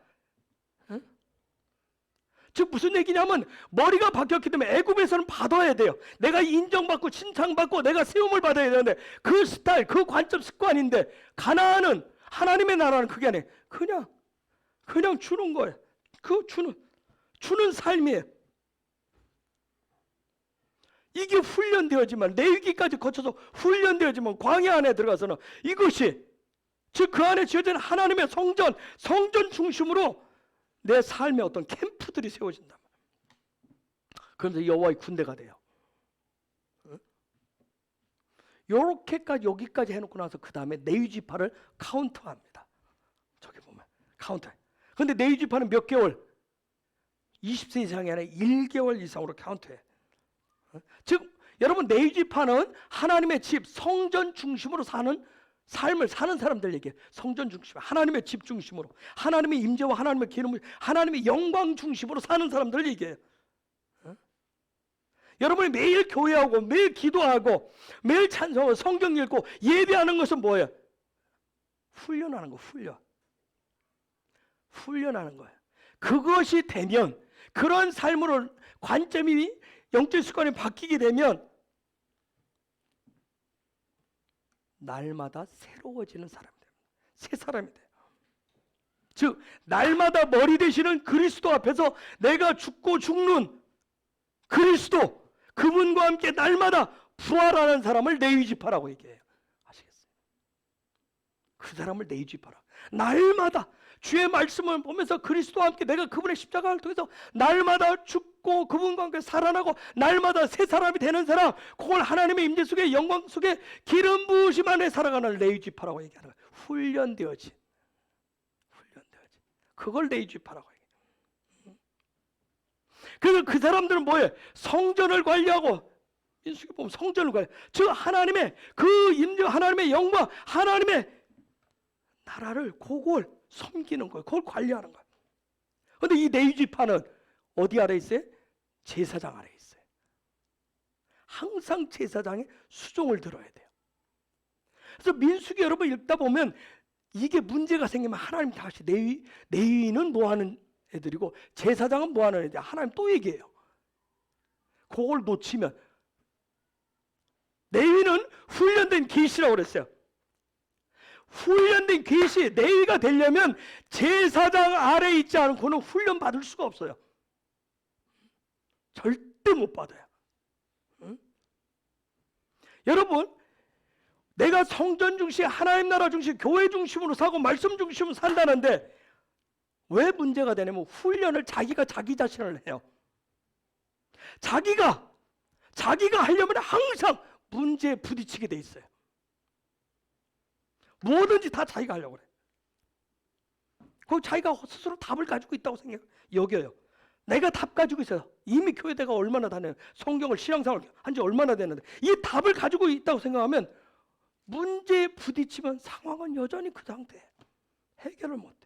즉 무슨 얘기냐면 머리가 바뀌었기 때문에 애굽에서는 받아야 돼요. 내가 인정받고 칭찬받고 내가 세움을 받아야 되는데 그 스타일, 그 관점, 습관인데 가나안은, 하나님의 나라는 그게 아니에요. 그냥 주는 거예요. 그 주는 삶이에요. 이게 훈련되어지만, 레위기까지 거쳐서 훈련되어지면 광야 안에 들어가서는 이것이, 즉 그 안에 지어진 하나님의 성전 중심으로 내 삶의 어떤 캠프들이 세워진다. 그러면서 여호와의 군대가 돼요. 요렇게까지 여기까지 해놓고 나서 그 다음에 레위지파를 카운트합니다. 저기 보면 카운트. 근데 레위지파는 몇 개월? 20세 이상이 아니라 1개월 이상으로 카운트해. 즉 여러분, 레위지파는 하나님의 집, 성전 중심으로 사는 삶을 사는 사람들 얘기해요. 성전 중심, 하나님의 집 중심으로, 하나님의 임재와 하나님의 기름을, 하나님의 영광 중심으로 사는 사람들 얘기해요. 여러분이 매일 교회하고 매일 기도하고 매일 찬송하고 성경 읽고 예배하는 것은 뭐예요? 훈련하는 거, 훈련하는 거예요. 그것이 되면, 그런 삶으로 관점이, 영적 습관이 바뀌게 되면 날마다 새로워지는 사람이 됩니다. 새 사람이 돼요. 즉 날마다 머리 되시는 그리스도 앞에서 내가 죽고 죽는 그리스도, 그분과 함께 날마다 부활하는 사람을 레위지파라고 얘기해요. 아시겠어요? 그 사람을 레위지파라. 날마다 주의 말씀을 보면서 그리스도와 함께 내가 그분의 십자가를 통해서 날마다 죽고 그분과 함께 살아나고 날마다 새 사람이 되는 사람, 그걸 하나님의 임재 속에, 영광 속에 기름 부으심 안에 살아가는 레위지파라고 얘기하는 거예요. 훈련되어진. 그걸 레위지파라고 얘기해요. 그래서 그 사람들은 뭐예요? 성전을 관리하고, 민수기 보면 성전을 관리, 즉 하나님의 그 임재, 하나님의 영광, 하나님의 나라를, 그걸 섬기는 거예요. 그걸 관리하는 거예요. 그런데 이 레위지파는 어디 아래 있어요? 제사장 아래 있어요. 항상 제사장의 수종을 들어야 돼요. 그래서 민수기 여러분 읽다 보면 이게 문제가 생기면 하나님 다시 레위인은 뭐 하는 애들이고 제사장은 뭐 하는 애들, 하나님 또 얘기해요. 그걸 놓치면, 레위는 훈련된 계시라고 그랬어요. 훈련된 계시, 레위가 되려면 제사장 아래에 있지 않고는 훈련 받을 수가 없어요. 절대 못 받아요. 응? 여러분, 내가 성전 중심, 하나님 나라 중심, 교회 중심으로 사고 말씀 중심으로 산다는데 왜 문제가 되냐면 훈련을 자기가 자기 자신을 해요. 자기가 하려면 항상 문제에 부딪히게 돼 있어요. 뭐든지 다 자기가 하려고 그래. 그 자기가 스스로 답을 가지고 있다고 여겨요. 내가 답 가지고 있어요. 이미 교회대가 얼마나 다녀요. 성경을, 신앙생활을 한 지 얼마나 됐는데 이 답을 가지고 있다고 생각하면 문제에 부딪히면 상황은 여전히 그 상태에 해결을 못해.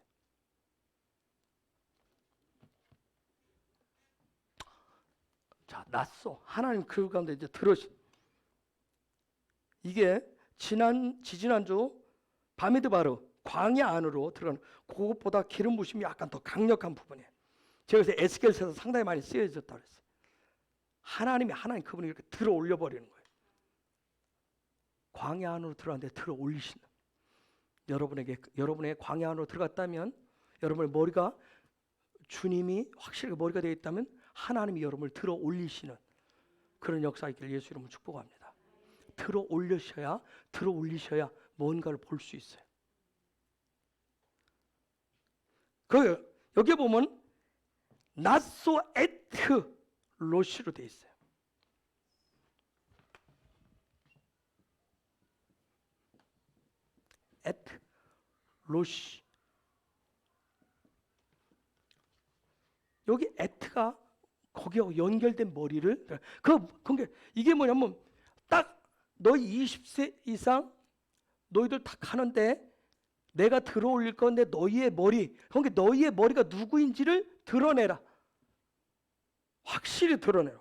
자, 낫소. 하나님 그 가운데 이제 들으시. 이게 지지난주 바미드바르 광야 안으로 들어가는 그것보다 기름 부심이 약간 더 강력한 부분이에요. 제가 그래서 에스겔서에서 상당히 많이 쓰여졌다 그랬어요. 하나님 그분이 이렇게 들어 올려 버리는 거예요. 광야 안으로 들어갔는데 들어 올리신다. 여러분의 광야 안으로 들어갔다면, 여러분의 머리가 주님이 확실하게 머리가 되어 있다면 하나님이 여러분을 들어 올리시는 그런 역사 있기를 예수 이름으로 축복합니다. 들어 올리셔야 뭔가를 볼 수 있어요. 여기 보면 나소 에트 로시로 되어 있어요. 에트 로시. 여기 에트가 거기하고 연결된 머리를 그게 이게 뭐냐면 딱 너희 20세 이상 너희들 다 가는데 내가 들어올릴 건데 너희의 머리, 그러니까 너희의 머리가 누구인지를 드러내라. 확실히 드러내라.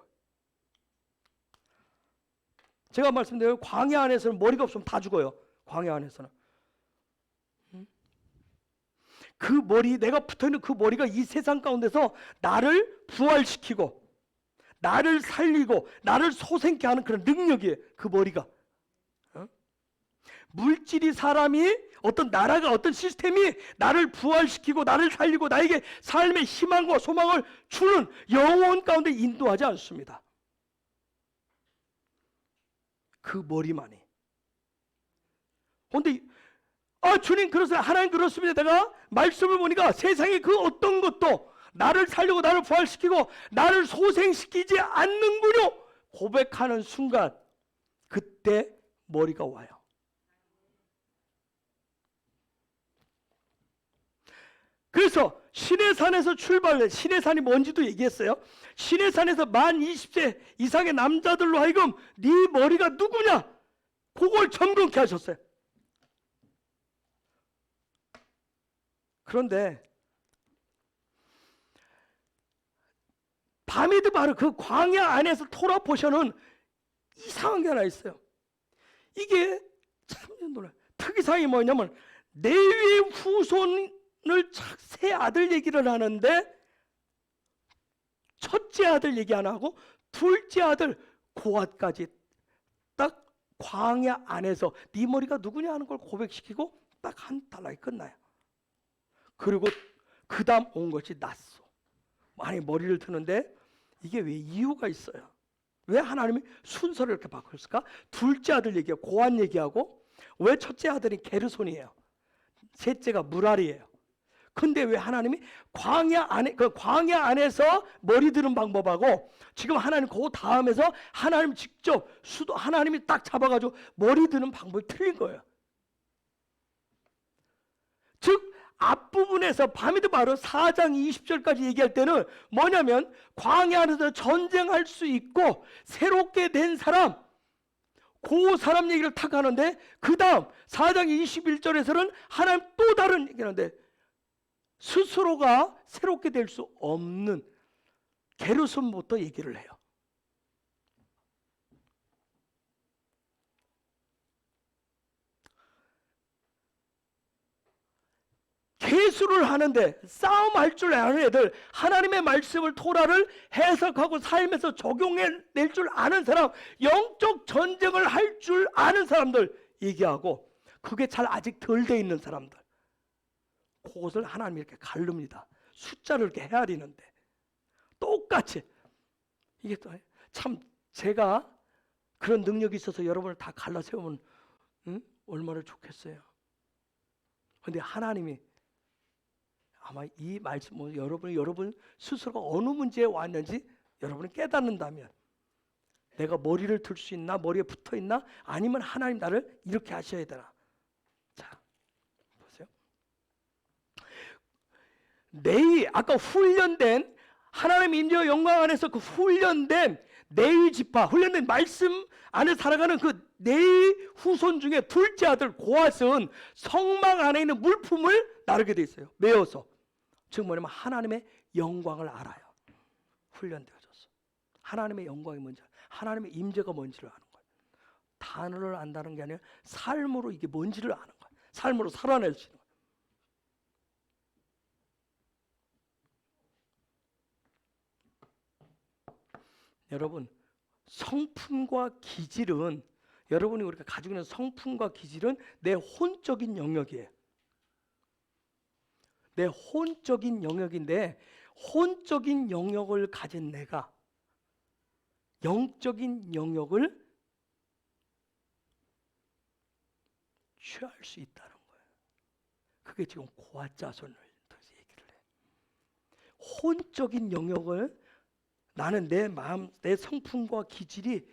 제가 말씀드려요. 광야 안에서는 머리가 없으면 다 죽어요. 광야 안에서는. 그 머리, 내가 붙어있는 그 머리가 이 세상 가운데서 나를 부활시키고 나를 살리고 나를 소생케 하는 그런 능력이에요. 그 머리가. 물질이, 사람이, 어떤 나라가, 어떤 시스템이 나를 부활시키고 나를 살리고 나에게 삶의 희망과 소망을 주는 영혼 가운데 인도하지 않습니다. 그 머리만이. 그런데 주님 그러세요. 하나님 그렇습니다. 내가 말씀을 보니까 세상에 그 어떤 것도 나를 살리고 나를 부활시키고 나를 소생시키지 않는군요. 고백하는 순간 그때 머리가 와요. 그래서 시내산에서 출발해. 시내산이 뭔지도 얘기했어요. 시내산에서 만 20세 이상의 남자들로 하여금 네 머리가 누구냐? 그걸 점검케 하셨어요. 그런데 바미드 바르 그 광야 안에서 토라 포션은 이상한 게 하나 있어요. 이게 참 놀라요. 특이사항이 뭐냐면 레위의 후손을 세 아들 얘기를 하는데 첫째 아들 얘기 안 하고 둘째 아들 고앗까지 딱 광야 안에서 네 머리가 누구냐 하는 걸 고백시키고 딱 한 달락이 끝나요. 그리고 그 다음 온 것이 낫소. 많이 머리를 드는데 이게 왜 이유가 있어요. 왜 하나님이 순서를 이렇게 바꿨을까? 둘째 아들 얘기하고 고앗 얘기하고 왜 첫째 아들이 게르손이에요. 셋째가 무랄이에요. 근데 왜 하나님이 광야 안에서 머리 드는 방법하고 지금 하나님 그 다음에서 하나님 직접 하나님이 딱 잡아가지고 머리 드는 방법이 틀린 거예요. 즉 앞부분에서 바미드 바로 4장 20절까지 얘기할 때는 뭐냐면 광야 안에서 전쟁할 수 있고 새롭게 된 사람, 그 사람 얘기를 탁 하는데 그 다음 4장 21절에서는 하나님 또 다른 얘기하는데 스스로가 새롭게 될 수 없는 게르손부터 얘기를 해요. 계수를 하는데 싸움할 줄 아는 애들, 하나님의 말씀을 토라를 해석하고 삶에서 적용해낼 줄 아는 사람, 영적 전쟁을 할 줄 아는 사람들 얘기하고 그게 잘 아직 덜 돼 있는 사람들, 그것을 하나님이 이렇게 가릅니다. 숫자를 이렇게 헤아리는데 똑같이 이게 또 참 제가 그런 능력이 있어서 여러분을 다 갈라 세우면 얼마나 좋겠어요. 그런데 하나님이 아마 이 말씀 여러분 스스로가 어느 문제에 왔는지 여러분이 깨닫는다면 내가 머리를 들 수 있나, 머리에 붙어 있나, 아니면 하나님 나를 이렇게 하셔야 되나. 자 보세요. 내위 아까 훈련된 하나님 인재와 영광 안에서 그 훈련된 내위 지파, 훈련된 말씀 안에 살아가는 그 내위 후손 중에 둘째 아들 고앗은 성막 안에 있는 물품을 나르게 돼 있어요. 메어서. 즉 뭐냐면 하나님의 영광을 알아요. 훈련되어져서 하나님의 영광이 뭔지, 하나님의 임재가 뭔지를 아는 거예요. 단어를 안다는 게 아니라 삶으로 이게 뭔지를 아는 거예요. 삶으로 살아낼 수 있는 거예요. 여러분, 성품과 기질은 여러분이 우리가 가지고 있는 성품과 기질은 내 혼적인 영역이에요. 내 혼적인 영역인데 혼적인 영역을 가진 내가 영적인 영역을 취할 수 있다는 거예요. 그게 지금 고앗자손을 얘기를 해요. 혼적인 영역을 나는 내 마음, 내 성품과 기질이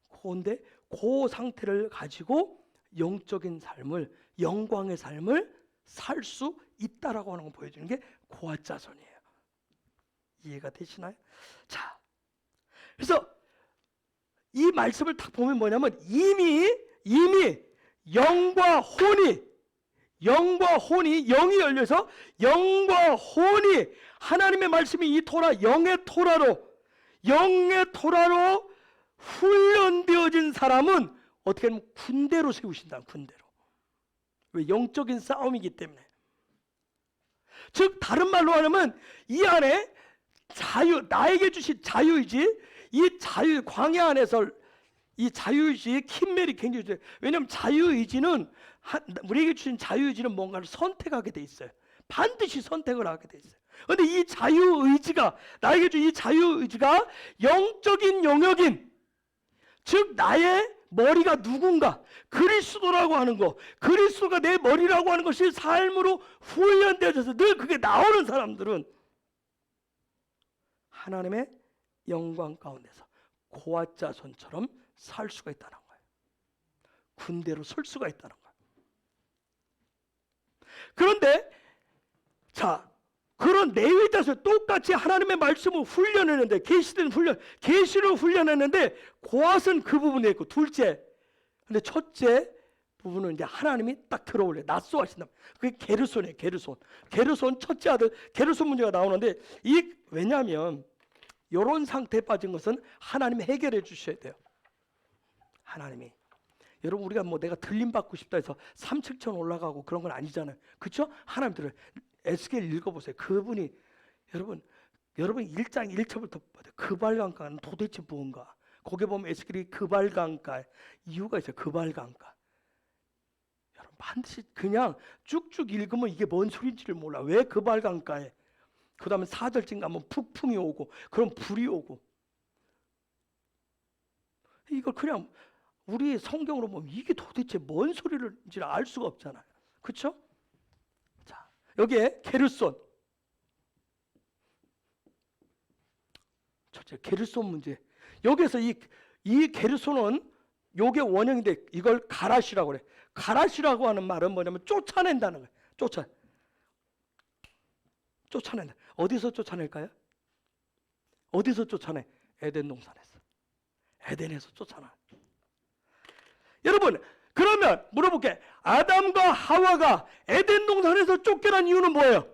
그건데 그 상태를 가지고 영적인 삶을 영광의 삶을 살 수 있다라고 하는 걸 보여주는 게 고아자손이에요. 이해가 되시나요? 자, 그래서 이 말씀을 딱 보면 뭐냐면 이미 영과 혼이 영이 열려서 영과 혼이 하나님의 말씀이 이 토라 영의 토라로 훈련되어진 사람은 어떻게 하면 군대로 세우신다. 군대로. 왜? 영적인 싸움이기 때문에. 즉 다른 말로 하면 이 안에 나에게 주신 자유의지, 이 자유 광야 안에서 이 자유의지의 킴멜이 굉장히 좋아요. 왜냐하면 자유의지는 우리에게 주신 자유의지는 뭔가를 선택하게 돼 있어요. 반드시 선택을 하게 돼 있어요. 그런데 이 자유의지가 나에게 준 이 자유의지가 영적인 영역인, 즉 나의 머리가 누군가, 그리스도라고 하는 거, 그리스도가 내 머리라고 하는 것이 삶으로 훈련되어져서 늘 그게 나오는 사람들은 하나님의 영광 가운데서 고아자손처럼 살 수가 있다는 거예요. 군대로 설 수가 있다는 거예요. 그런데 자, 그런 레위 자손 똑같이 하나님의 말씀을 훈련했는데, 계시를 훈련했는데 고앗은 그 부분에 있고, 둘째, 근데 첫째 부분은 이제 하나님이 딱 들어올래. 낫소하신다. 그게 게르손이에요. 게르손 첫째 아들 게르손 문제가 나오는데, 왜냐하면 이런 상태에 빠진 것은 하나님이 해결해 주셔야 돼요. 하나님이. 여러분, 우리가 뭐 내가 들림 받고 싶다 해서 3층천 올라가고 그런 건 아니잖아요. 그렇죠? 하나님 들어요. 에스겔 읽어보세요. 그분이 여러분 1장 1절부터 그발강가는 도대체 무언가? 거기에 보면 에스겔이 그발강가 이유가 있어요. 그발강가. 여러분 반드시 그냥 쭉쭉 읽으면 이게 뭔 소리인지를 몰라. 왜 그발강가에? 그 다음에 4절쯤 가면 북풍이 오고 그럼 불이 오고. 이걸 그냥 우리 성경으로 보면 이게 도대체 뭔 소리인지 알 수가 없잖아요. 그렇죠? 자, 여기에 게르손. 첫째, 게르손 문제. 여기서 이 게르손은 요게 원형인데 이걸 가라시라고 그래. 가라시라고 하는 말은 뭐냐면 쫓아낸다는 거예요. 쫓아낸다. 어디서 쫓아낼까요? 어디서 쫓아내? 에덴 동산에서. 에덴에서 쫓아나. 여러분, 그러면 물어볼게. 아담과 하와가 에덴 동산에서 쫓겨난 이유는 뭐예요?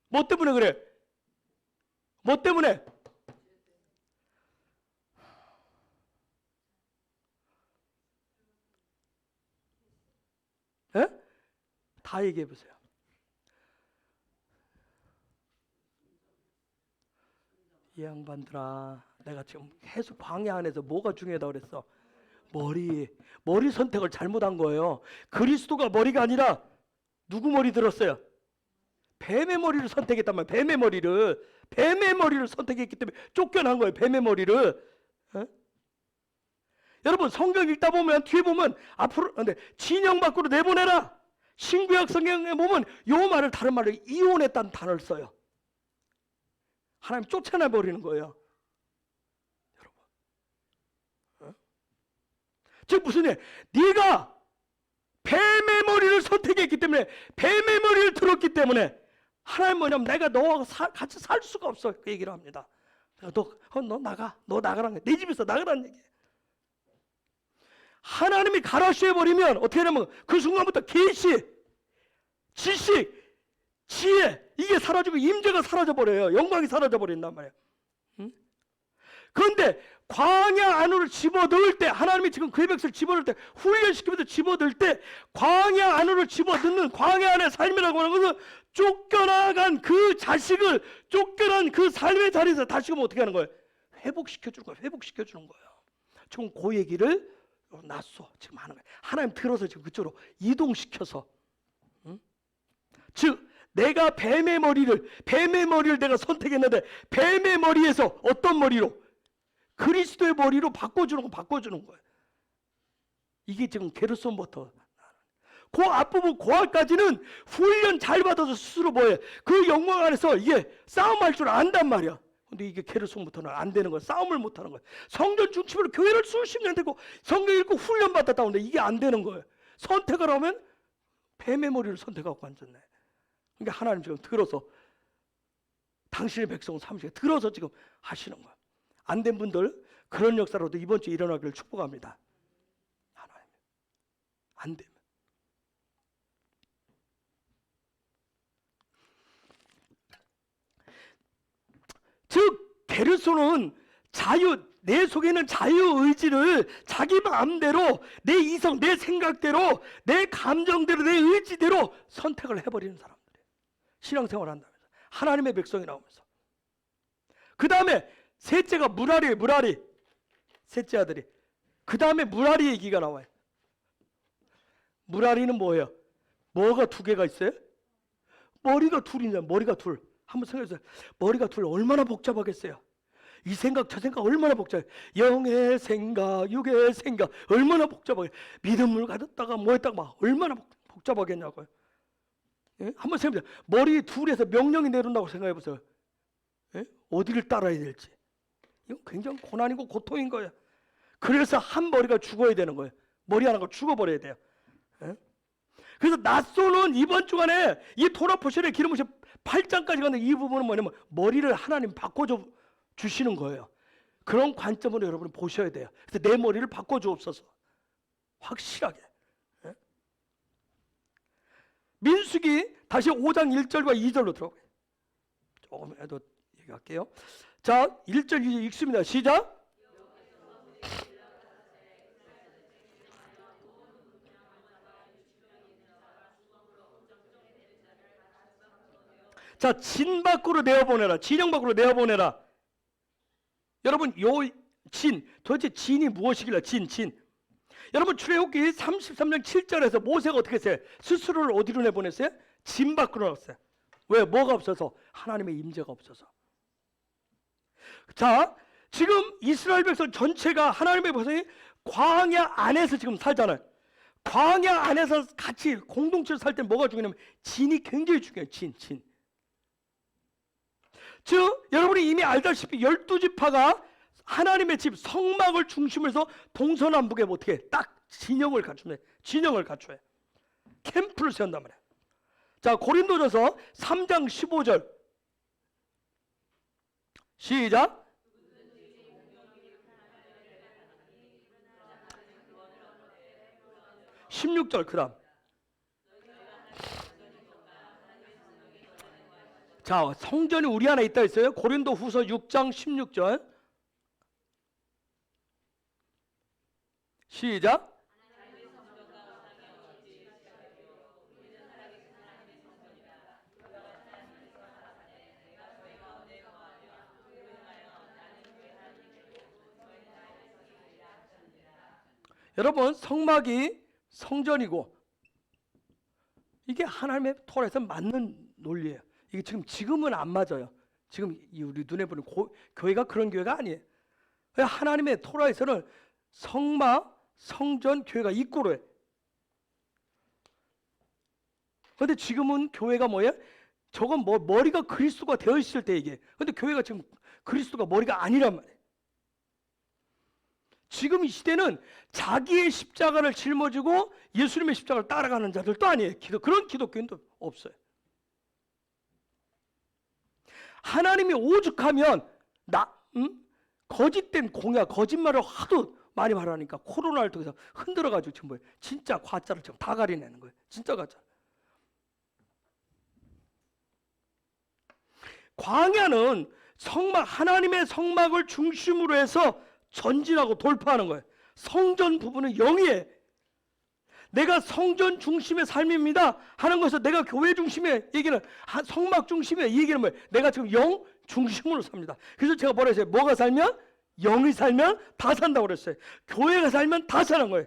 뭐 때문에 그래? 뭐 때문에? 에? 다 얘기해 보세요. 이 양반들아, 내가 지금 계속 광야 안에서 뭐가 중요하다고 그랬어? 머리 선택을 잘못한 거예요. 그리스도가 머리가 아니라 누구 머리 들었어요? 뱀의 머리를 선택했단 말이에요. 뱀의 머리를 선택했기 때문에 쫓겨난 거예요. 뱀의 머리를. 에? 여러분 성경 읽다 보면 뒤에 보면 앞으로 근데 진영 밖으로 내보내라. 신구약 성경에 보면 요 말을 다른 말로 이혼했다는 단어를 써요. 하나님 쫓아내 버리는 거예요. 여러분. 어? 즉 무슨 일? 네가 뱀의 머리를 선택했기 때문에 뱀의 머리를 들었기 때문에 하나님 뭐냐면 내가 너와 같이 살 수가 없어. 그 얘기를 합니다. 너 나가라는 거야. 내 집에서 나가라는 얘기예요. 하나님이 가라시해 버리면 어떻게 되냐면 그 순간부터 계시, 지식, 지혜 이게 사라지고 임재가 사라져 버려요. 영광이 사라져 버린단 말이에요. 응? 그런데 광야 안으로 집어넣을 때 하나님이 지금 그의 백성을 집어넣을 때 훈련시키면서 집어넣을 때 광야 안으로 집어넣는 광야 안의 삶이라고 하는 것은 쫓겨나간 그 자식을 쫓겨난 그 삶의 자리에서 다시금 어떻게 하는 거예요? 회복시켜주는 거예요. 지금 그 얘기를 낫소 지금 하는 거예요. 하나님 들어서 지금 그쪽으로 이동시켜서 응? 즉 내가 뱀의 머리를 내가 선택했는데 뱀의 머리에서 어떤 머리로? 그리스도의 머리로 바꿔주는 거예요. 이게 지금 게르손부터 그 앞부분 고알까지는 훈련 잘 받아서 스스로 뭐해? 그 영광 안에서 이게 싸움할 줄 안단 말이야. 근데 이게 게르손부터는 안 되는 거야. 싸움을 못 하는 거야. 성전 중심으로 교회를 수십 년 되고 성경 읽고 훈련 받았다 오는데 이게 안 되는 거예요. 선택을 하면 뱀의 머리를 선택하고 앉았네. 그러니까 하나님 지금 들어서 당신의 백성을 삼으시게 들어서 지금 하시는 거야. 안 된 분들 그런 역사로도 이번 주에 일어나기를 축복합니다. 하나님 안 되면 즉 게르손은 내 속에 있는 자유의지를 자기 마음대로 내 이성, 내 생각대로, 내 감정대로, 내 의지대로 선택을 해버리는 사람들이에요. 신앙생활을 한다면서 하나님의 백성이 나오면서. 그 다음에 셋째가 무라리예요. 무라리. 셋째 아들이. 그 다음에 무라리 얘기가 나와요. 무라리는 뭐예요? 뭐가 두 개가 있어요? 머리가 둘이냐. 머리가 둘. 한번 생각해보세요. 머리가 둘 얼마나 복잡하겠어요. 이 생각 저 생각 얼마나 복잡해. 영의 생각 육의 생각 얼마나 복잡하게. 믿음을 가졌다가 뭐 했다가 막 얼마나 복잡하겠냐고요. 예? 한번 생각해보세요. 머리 둘에서 명령이 내린다고 생각해보세요. 예? 어디를 따라야 될지. 이건 굉장히 고난이고 고통인 거예요. 그래서 한 머리가 죽어야 되는 거예요. 머리 하나가 죽어버려야 돼요. 예? 그래서 낫소는 이번 주간에 이 토라 포션의 기름 부심 8장까지 가는 이 부분은 뭐냐면 머리를 하나님 바꿔줘 주시는 거예요. 그런 관점으로 여러분이 보셔야 돼요. 그래서 내 머리를 바꿔주옵소서. 확실하게. 예? 민수기 다시 5장 1절과 2절로 들어가요. 조금 더 얘기할게요. 자, 1절 2절 읽습니다. 시작. 자, 진 밖으로 내어보내라. 진영 밖으로 내어보내라. 여러분, 요 진, 도대체 진이 무엇이길래 진. 여러분, 출애굽기 33장 7절에서 모세가 어떻게 했어요? 스스로를 어디로 내보냈어요? 진 밖으로 나왔어요. 왜? 뭐가 없어서? 하나님의 임재가 없어서. 자, 지금 이스라엘 백성 전체가 하나님의 백성이 광야 안에서 지금 살잖아요. 광야 안에서 같이 공동체로 살 때 뭐가 중요하냐면 진이 굉장히 중요해요. 진. 즉 여러분이 이미 알다시피 12지파가 하나님의 집 성막을 중심으로 해서 동서남북에 어떻게 딱 진영을 갖춰야 캠프를 세운단 말이에요. 자, 고린도전서 3장 15절 시작. (16절) 그 다음. 자, 성전이 우리 안에 있다 했어요. 고린도 후서 6장 16절 시작. 여러분, 성막이 성전이고 이게 하나님의 토라에서 맞는 논리예요. 이게 지금은 안 맞아요. 지금 우리 눈에 보는 교회가 그런 교회가 아니에요. 하나님의 토라에서는 성막, 성전, 교회가 이꼬로 해. 그런데 지금은 교회가 뭐예요? 저건 머리가 그리스도가 되어 있을 때 이게. 그런데 교회가 지금 그리스도가 머리가 아니란 말이에요. 지금 이 시대는 자기의 십자가를 짊어지고 예수님의 십자가를 따라가는 자들도 아니에요. 그런 기독교인도 없어요. 하나님이 오죽하면 거짓된 공약, 거짓말을 하도 많이 말하니까 코로나를 통해서 흔들어가지고 지금 뭐예요? 진짜 가짜를 지금 다 가려내는 거예요. 진짜 가짜. 광야는 하나님의 성막을 중심으로 해서 전진하고 돌파하는 거예요. 성전 부분은 영이에요. 내가 성전 중심의 삶입니다 하는 것에서 내가 교회 중심의 얘기는 성막 중심의 이 얘기는 뭐예요? 내가 지금 영 중심으로 삽니다. 그래서 제가 뭐라 했어요? 뭐가 살면? 영이 살면 다 산다고 그랬어요. 교회가 살면 다 사는 거예요.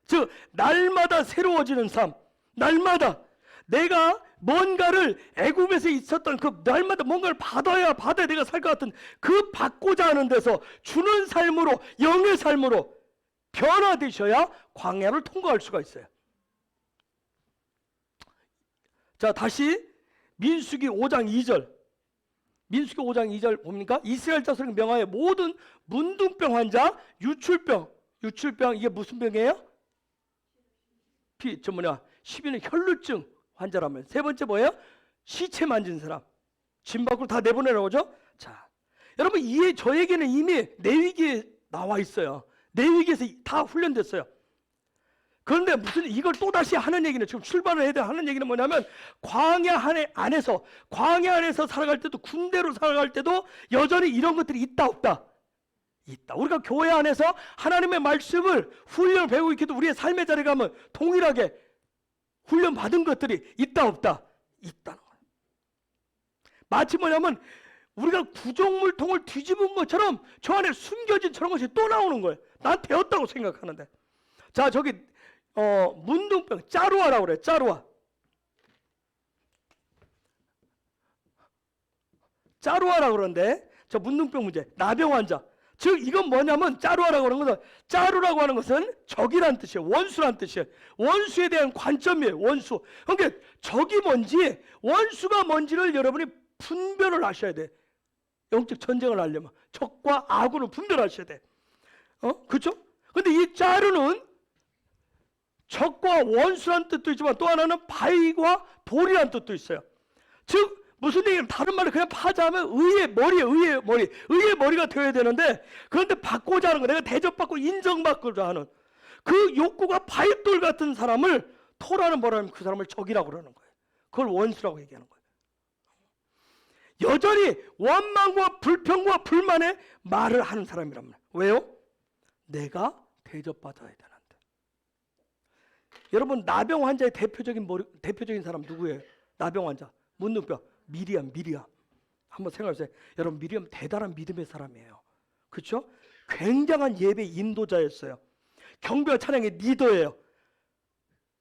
즉 날마다 새로워지는 삶, 날마다 내가 뭔가를 애굽에서 있었던 그 날마다 뭔가를 받아야 내가 살 것 같은 그 받고자 하는 데서 주는 삶으로, 영의 삶으로 변화되셔야 광야를 통과할 수가 있어요. 자, 다시 민수기 5장 2절. 민수기 5장 2절 봅니까? 이스라엘 자손에게 명하여 모든 문둥병 환자, 유출병 이게 무슨 병이에요? 12는 혈루증 환자라면. 세 번째 뭐예요? 시체 만진 사람. 짐 밖으로 다 내보내라고 하죠. 자, 여러분 저에게는 이미 내위기에 나와 있어요. 내위기에서 다 훈련됐어요. 그런데 무슨 이걸 또다시 하는 얘기는, 지금 출발을 해야 돼 하는 얘기는 뭐냐면, 광야 안에서 살아갈 때도, 군대로 살아갈 때도 여전히 이런 것들이 있다 없다? 있다. 우리가 교회 안에서 하나님의 말씀을 훈련을 배우고 있기도 우리의 삶의 자리에 가면 동일하게 훈련 받은 것들이 있다 없다? 있다는 거예요. 마치 뭐냐면 우리가 구조물통을 뒤집은 것처럼 저 안에 숨겨진 저런 것이 또 나오는 거예요. 난 되었다고 생각하는데. 자, 저기 문둥병, 짜루아라고 그래. 짜루아라고 그러는데, 저 문둥병 문제, 나병 환자. 즉 이건 뭐냐면, 짜루라고 하는 것은 적이란 뜻이에요. 원수란 뜻이에요. 원수에 대한 관점이에요. 원수. 그러니까 적이 뭔지, 원수가 뭔지를 여러분이 분별을 하셔야 돼. 영적 전쟁을 하려면 적과 악으로 분별하셔야 돼. 그렇죠? 근데 이 짜루는 적과 원수란 뜻도 있지만 또 하나는 바위와 돌이란 뜻도 있어요. 즉 무슨 얘기냐면, 다른 말로 그냥 파자하면 의의 머리가 되어야 되는데, 그런데 받고자 하는 거, 내가 대접받고 인정받고자 하는 그 욕구가 바위돌 같은 사람을, 토라는 뭐라면 그 사람을 적이라고 그러는 거예요. 그걸 원수라고 얘기하는 거예요. 여전히 원망과 불평과 불만의 말을 하는 사람이란 말이에요. 왜요? 내가 대접받아야 되는데. 여러분, 나병 환자의 대표적인 사람 누구예요? 나병 환자, 문둥병, 미리암. 한번 생각해보세요. 여러분, 미리암 대단한 믿음의 사람이에요. 그렇죠? 굉장한 예배 인도자였어요. 경배와 찬양의 리더예요.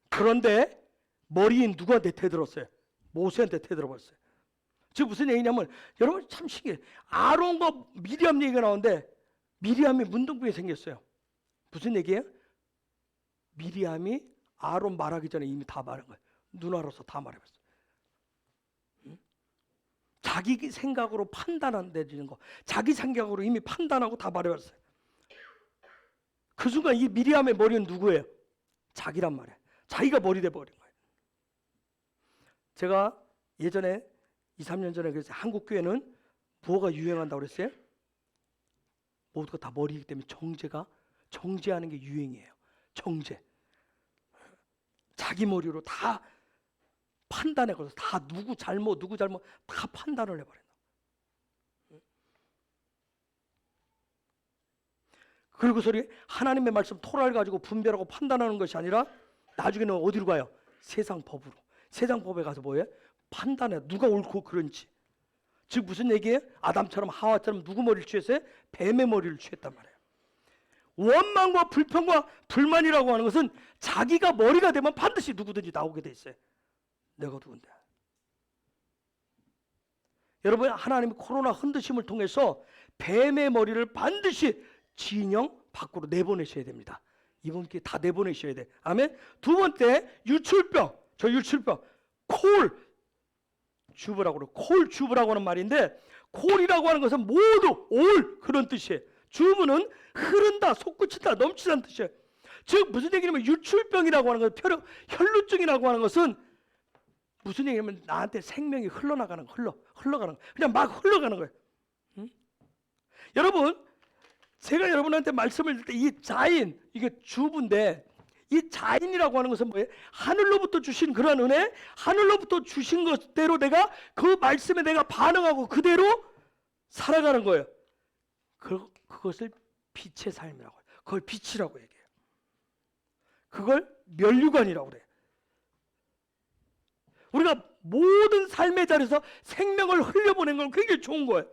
그런데 머리인 누구한테 대들었어요? 모세한테 대들어버렸어요. 즉 무슨 얘기냐면, 여러분 참 신기해요. 아론과 미리암 얘기가 나오는데, 미리암이 문둥병이 생겼어요. 무슨 얘기예요? 미리암이 아론 말하기 전에 이미 다 말한 거예요. 누나로서 다 말해봤어요. 자기 생각으로 판단한다는 거, 자기 생각으로 이미 판단하고 다 말해봤어요. 그 순간 이 미리암의 머리는 누구예요? 자기란 말이에요. 자기가 머리 돼버린 거예요. 제가 예전에 2, 3년 전에 그랬어요. 한국 교회는 뭐가 유행한다고 그랬어요? 모두가 다 머리이기 때문에 정죄하는 게 유행이에요. 정죄. 자기 머리로 다 판단해서 다 누구 잘못 다 판단을 해버린다. 그리고 소리 하나님의 말씀 토라를 가지고 분별하고 판단하는 것이 아니라 나중에는 어디로 가요? 세상 법으로. 세상 법에 가서 뭐예요? 판단해. 누가 옳고 그른지. 즉 무슨 얘기예요? 아담처럼 하와처럼 누구 머리를 취했어요? 뱀의 머리를 취했단 말이에요. 원망과 불평과 불만이라고 하는 것은 자기가 머리가 되면 반드시 누구든지 나오게 돼 있어요. 내가 누군데? 여러분, 하나님이 코로나 흔드심을 통해서 뱀의 머리를 반드시 진영 밖으로 내보내셔야 됩니다. 이번 기회에 다 내보내셔야 돼. 아멘. 두 번째, 유출병. 콜 주부라고 하는 말인데, 콜이라고 하는 것은 모두 올 그런 뜻이에요. 주부는 흐른다, 솟구친다, 넘치다는 뜻이에요. 즉 무슨 얘기냐면, 유출병이라고 하는 것은, 혈루증이라고 하는 것은 무슨 얘기냐면, 나한테 생명이 흘러가는 거, 그냥 막 흘러가는 거예요. 여러분, 제가 여러분한테 말씀을 드릴 때 이 자인, 이게 주부인데, 이 자인이라고 하는 것은 뭐예요? 하늘로부터 주신 그런 은혜, 하늘로부터 주신 것대로 내가 그 말씀에 내가 반응하고 그대로 살아가는 거예요. 그것을 빛의 삶이라고 해요. 그걸 빛이라고 얘기해요. 그걸 면류관이라고 그래요. 우리가 모든 삶의 자리에서 생명을 흘려보낸 건 굉장히 좋은 거예요.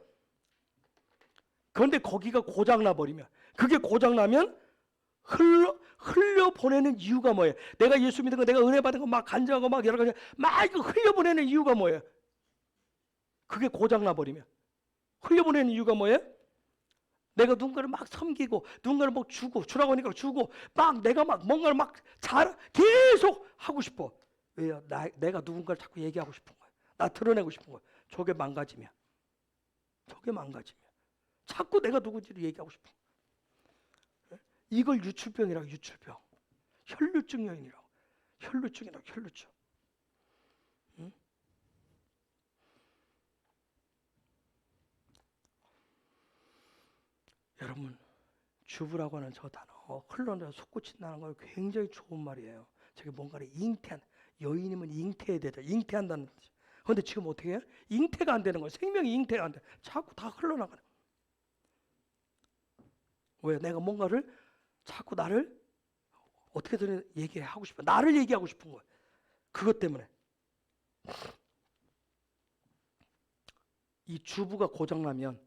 그런데 거기가 고장나 버리면, 그게 고장나면 흘려보내는 이유가 뭐예요? 내가 예수 믿은 거, 내가 은혜 받은 거 막 간증하고 막 여러 가지 막 이거 흘려보내는 이유가 뭐예요? 그게 고장나 버리면 흘려보내는 이유가 뭐예요? 내가 누군가를 막 섬기고 누군가를 막 주라고 하니까 주고 막 내가 막 뭔가를 막 계속 하고 싶어. 왜요? 내가 누군가를 자꾸 얘기하고 싶은 거예요. 나 드러내고 싶은 거예요. 저게 망가지면 자꾸 내가 누군지를 얘기하고 싶은 거예요. 이걸 유출병이라고. 유출병. 혈루증 여인이라고. 혈루증이 나 혈루증. 응? 여러분 주부라고 하는 저 단어 흘러내려 솟구친다는 건 굉장히 좋은 말이에요. 저게 뭔가를 잉태한 여인이면 잉태해야 되죠. 잉태한다는 뜻이죠. 그런데 지금 어떻게 해요? 잉태가 안 되는 거예요. 생명이 잉태가 안 돼. 자꾸 다 흘러나가는. 왜? 내가 뭔가를 자꾸 나를 어떻게든 얘기하고 싶어. 나를 얘기하고 싶은 거예요. 그것 때문에. 이 주부가 고장나면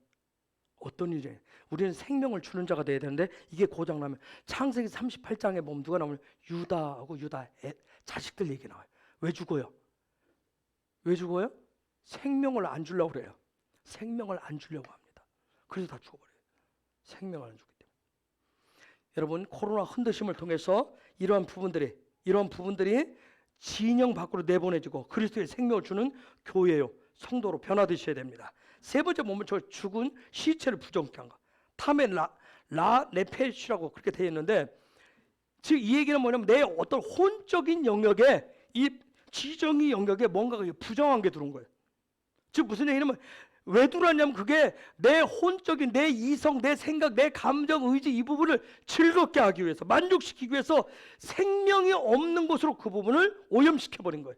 어떤 일이에요? 우리는 생명을 주는 자가 돼야 되는데 이게 고장나면 창세기 38장에 보면 누가 나오면 유다하고 유다 자식들 얘기 나와요. 왜 죽어요? 왜 죽어요? 생명을 안 주려고 그래요. 생명을 안 주려고 합니다. 그래서 다 죽어버려요. 생명을 안 주기 때문에. 여러분 코로나 흔드심을 통해서 이러한 부분들이 진영 밖으로 내보내지고 그리스도의 생명을 주는 교회요 성도로 변화되셔야 됩니다. 세 번째 보면 저 죽은 시체를 부정케 한 거. 타메 라 네페시라고 그렇게 되어 있는데 즉 이 얘기는 뭐냐면 내 어떤 혼적인 영역에 이 지정의 영역에 뭔가가 부정한 게 들어온 거예요. 즉 무슨 얘기냐면 왜 들어왔냐면 그게 내 혼적인 내 이성, 내 생각, 내 감정, 의지 이 부분을 즐겁게 하기 위해서 만족시키기 위해서 생명이 없는 곳으로 그 부분을 오염시켜 버린 거예요.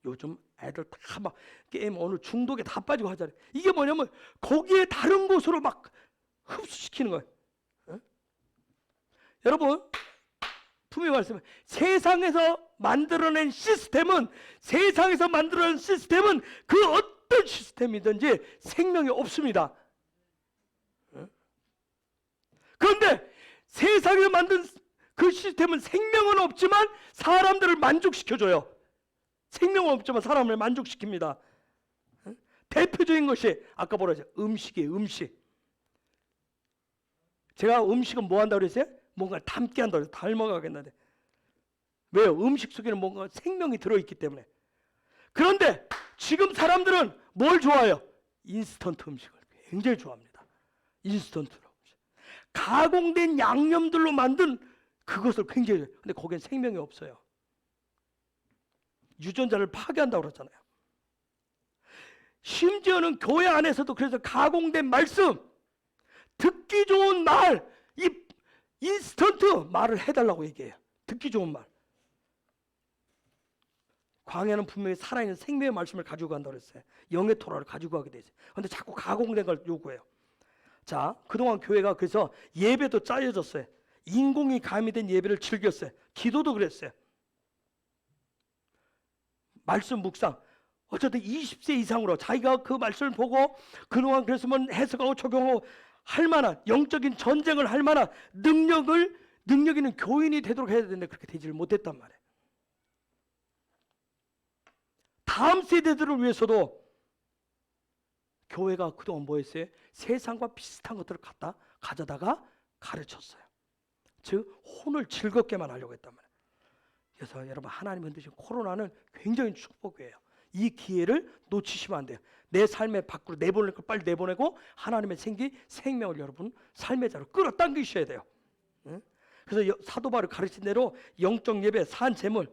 요즘 애들 다 막 게임 어느 중독에 다 빠지고 하잖아요. 이게 뭐냐면 거기에 다른 곳으로 막 흡수시키는 거예요. 어? 여러분 분명히 말씀해. 세상에서 만들어낸 시스템은 그 어떤 시스템이든지 생명이 없습니다. 어? 그런데 세상에서 만든 그 시스템은 생명은 없지만 사람들을 만족시켜줘요. 생명은 없지만 사람을 만족시킵니다. 어? 대표적인 것이 아까 뭐라 했어요? 음식이에요. 음식. 제가 음식은 뭐 한다고 그랬어요? 뭔가 담게 한다고 그랬어요. 닮아가겠는데. 왜요? 음식 속에는 뭔가 생명이 들어있기 때문에. 그런데 지금 사람들은 뭘 좋아해요? 인스턴트 음식을 굉장히 좋아합니다. 인스턴트 음식. 가공된 양념들로 만든 그것을 굉장히 좋아해요. 근데 거기엔 생명이 없어요. 유전자를 파괴한다고 그랬잖아요. 심지어는 교회 안에서도 그래서 가공된 말씀, 듣기 좋은 말, 이 인스턴트 말을 해달라고 얘기해요. 듣기 좋은 말. 광야는 분명히 살아있는 생명의 말씀을 가지고 간다고 그랬어요. 영의 토라를 가지고 가게 되죠. 그런데 자꾸 가공된 걸 요구해요. 자, 그동안 교회가 그래서 예배도 짜여졌어요. 인공이 가미된 예배를 즐겼어요. 기도도 그랬어요. 말씀 묵상. 어쨌든 20세 이상으로 자기가 그 말씀을 보고 그동안 그랬으면 해석하고 적용하고 할 만한 영적인 전쟁을 할 만한 능력 있는 교인이 되도록 해야 되는데 그렇게 되지를 못했단 말이에요. 다음 세대들을 위해서도 교회가 그동안 뭐 했어요? 세상과 비슷한 것들을 가져다가 가르쳤어요. 즉 혼을 즐겁게만 하려고 했단 말이에요. 그래서 여러분 하나님은 지금 코로나는 굉장히 축복이에요. 이 기회를 놓치시면 안 돼요. 내 삶의 밖으로 내보낼 걸 빨리 내보내고 하나님의 생명을 여러분 삶의 자로 끌어당기셔야 돼요. 그래서 사도 바울이 가르친 대로 영적 예배, 산재물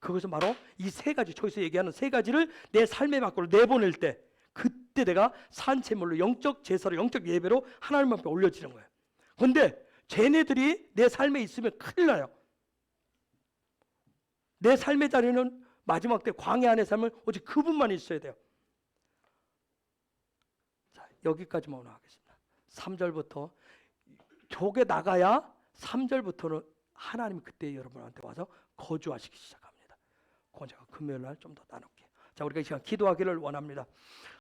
그것은 바로 이 세 가지 저기서 얘기하는 세 가지를 내 삶의 밖으로 내보낼 때 그때 내가 산재물로 영적 제사로 영적 예배로 하나님 앞에 올려지는 거예요. 그런데 쟤네들이 내 삶에 있으면 큰일 나요. 내 삶의 자리는 마지막 때 광야 안에 살면 오직 그분만 있어야 돼요. 자, 여기까지만 오늘 하겠습니다. 3절부터 족에 나가야 3절부터는 하나님이 그때 여러분한테 와서 거주하시기 시작합니다. 그건 제가 금요일 날 좀 더 나눌게요. 자, 우리가 이 시간 기도하기를 원합니다.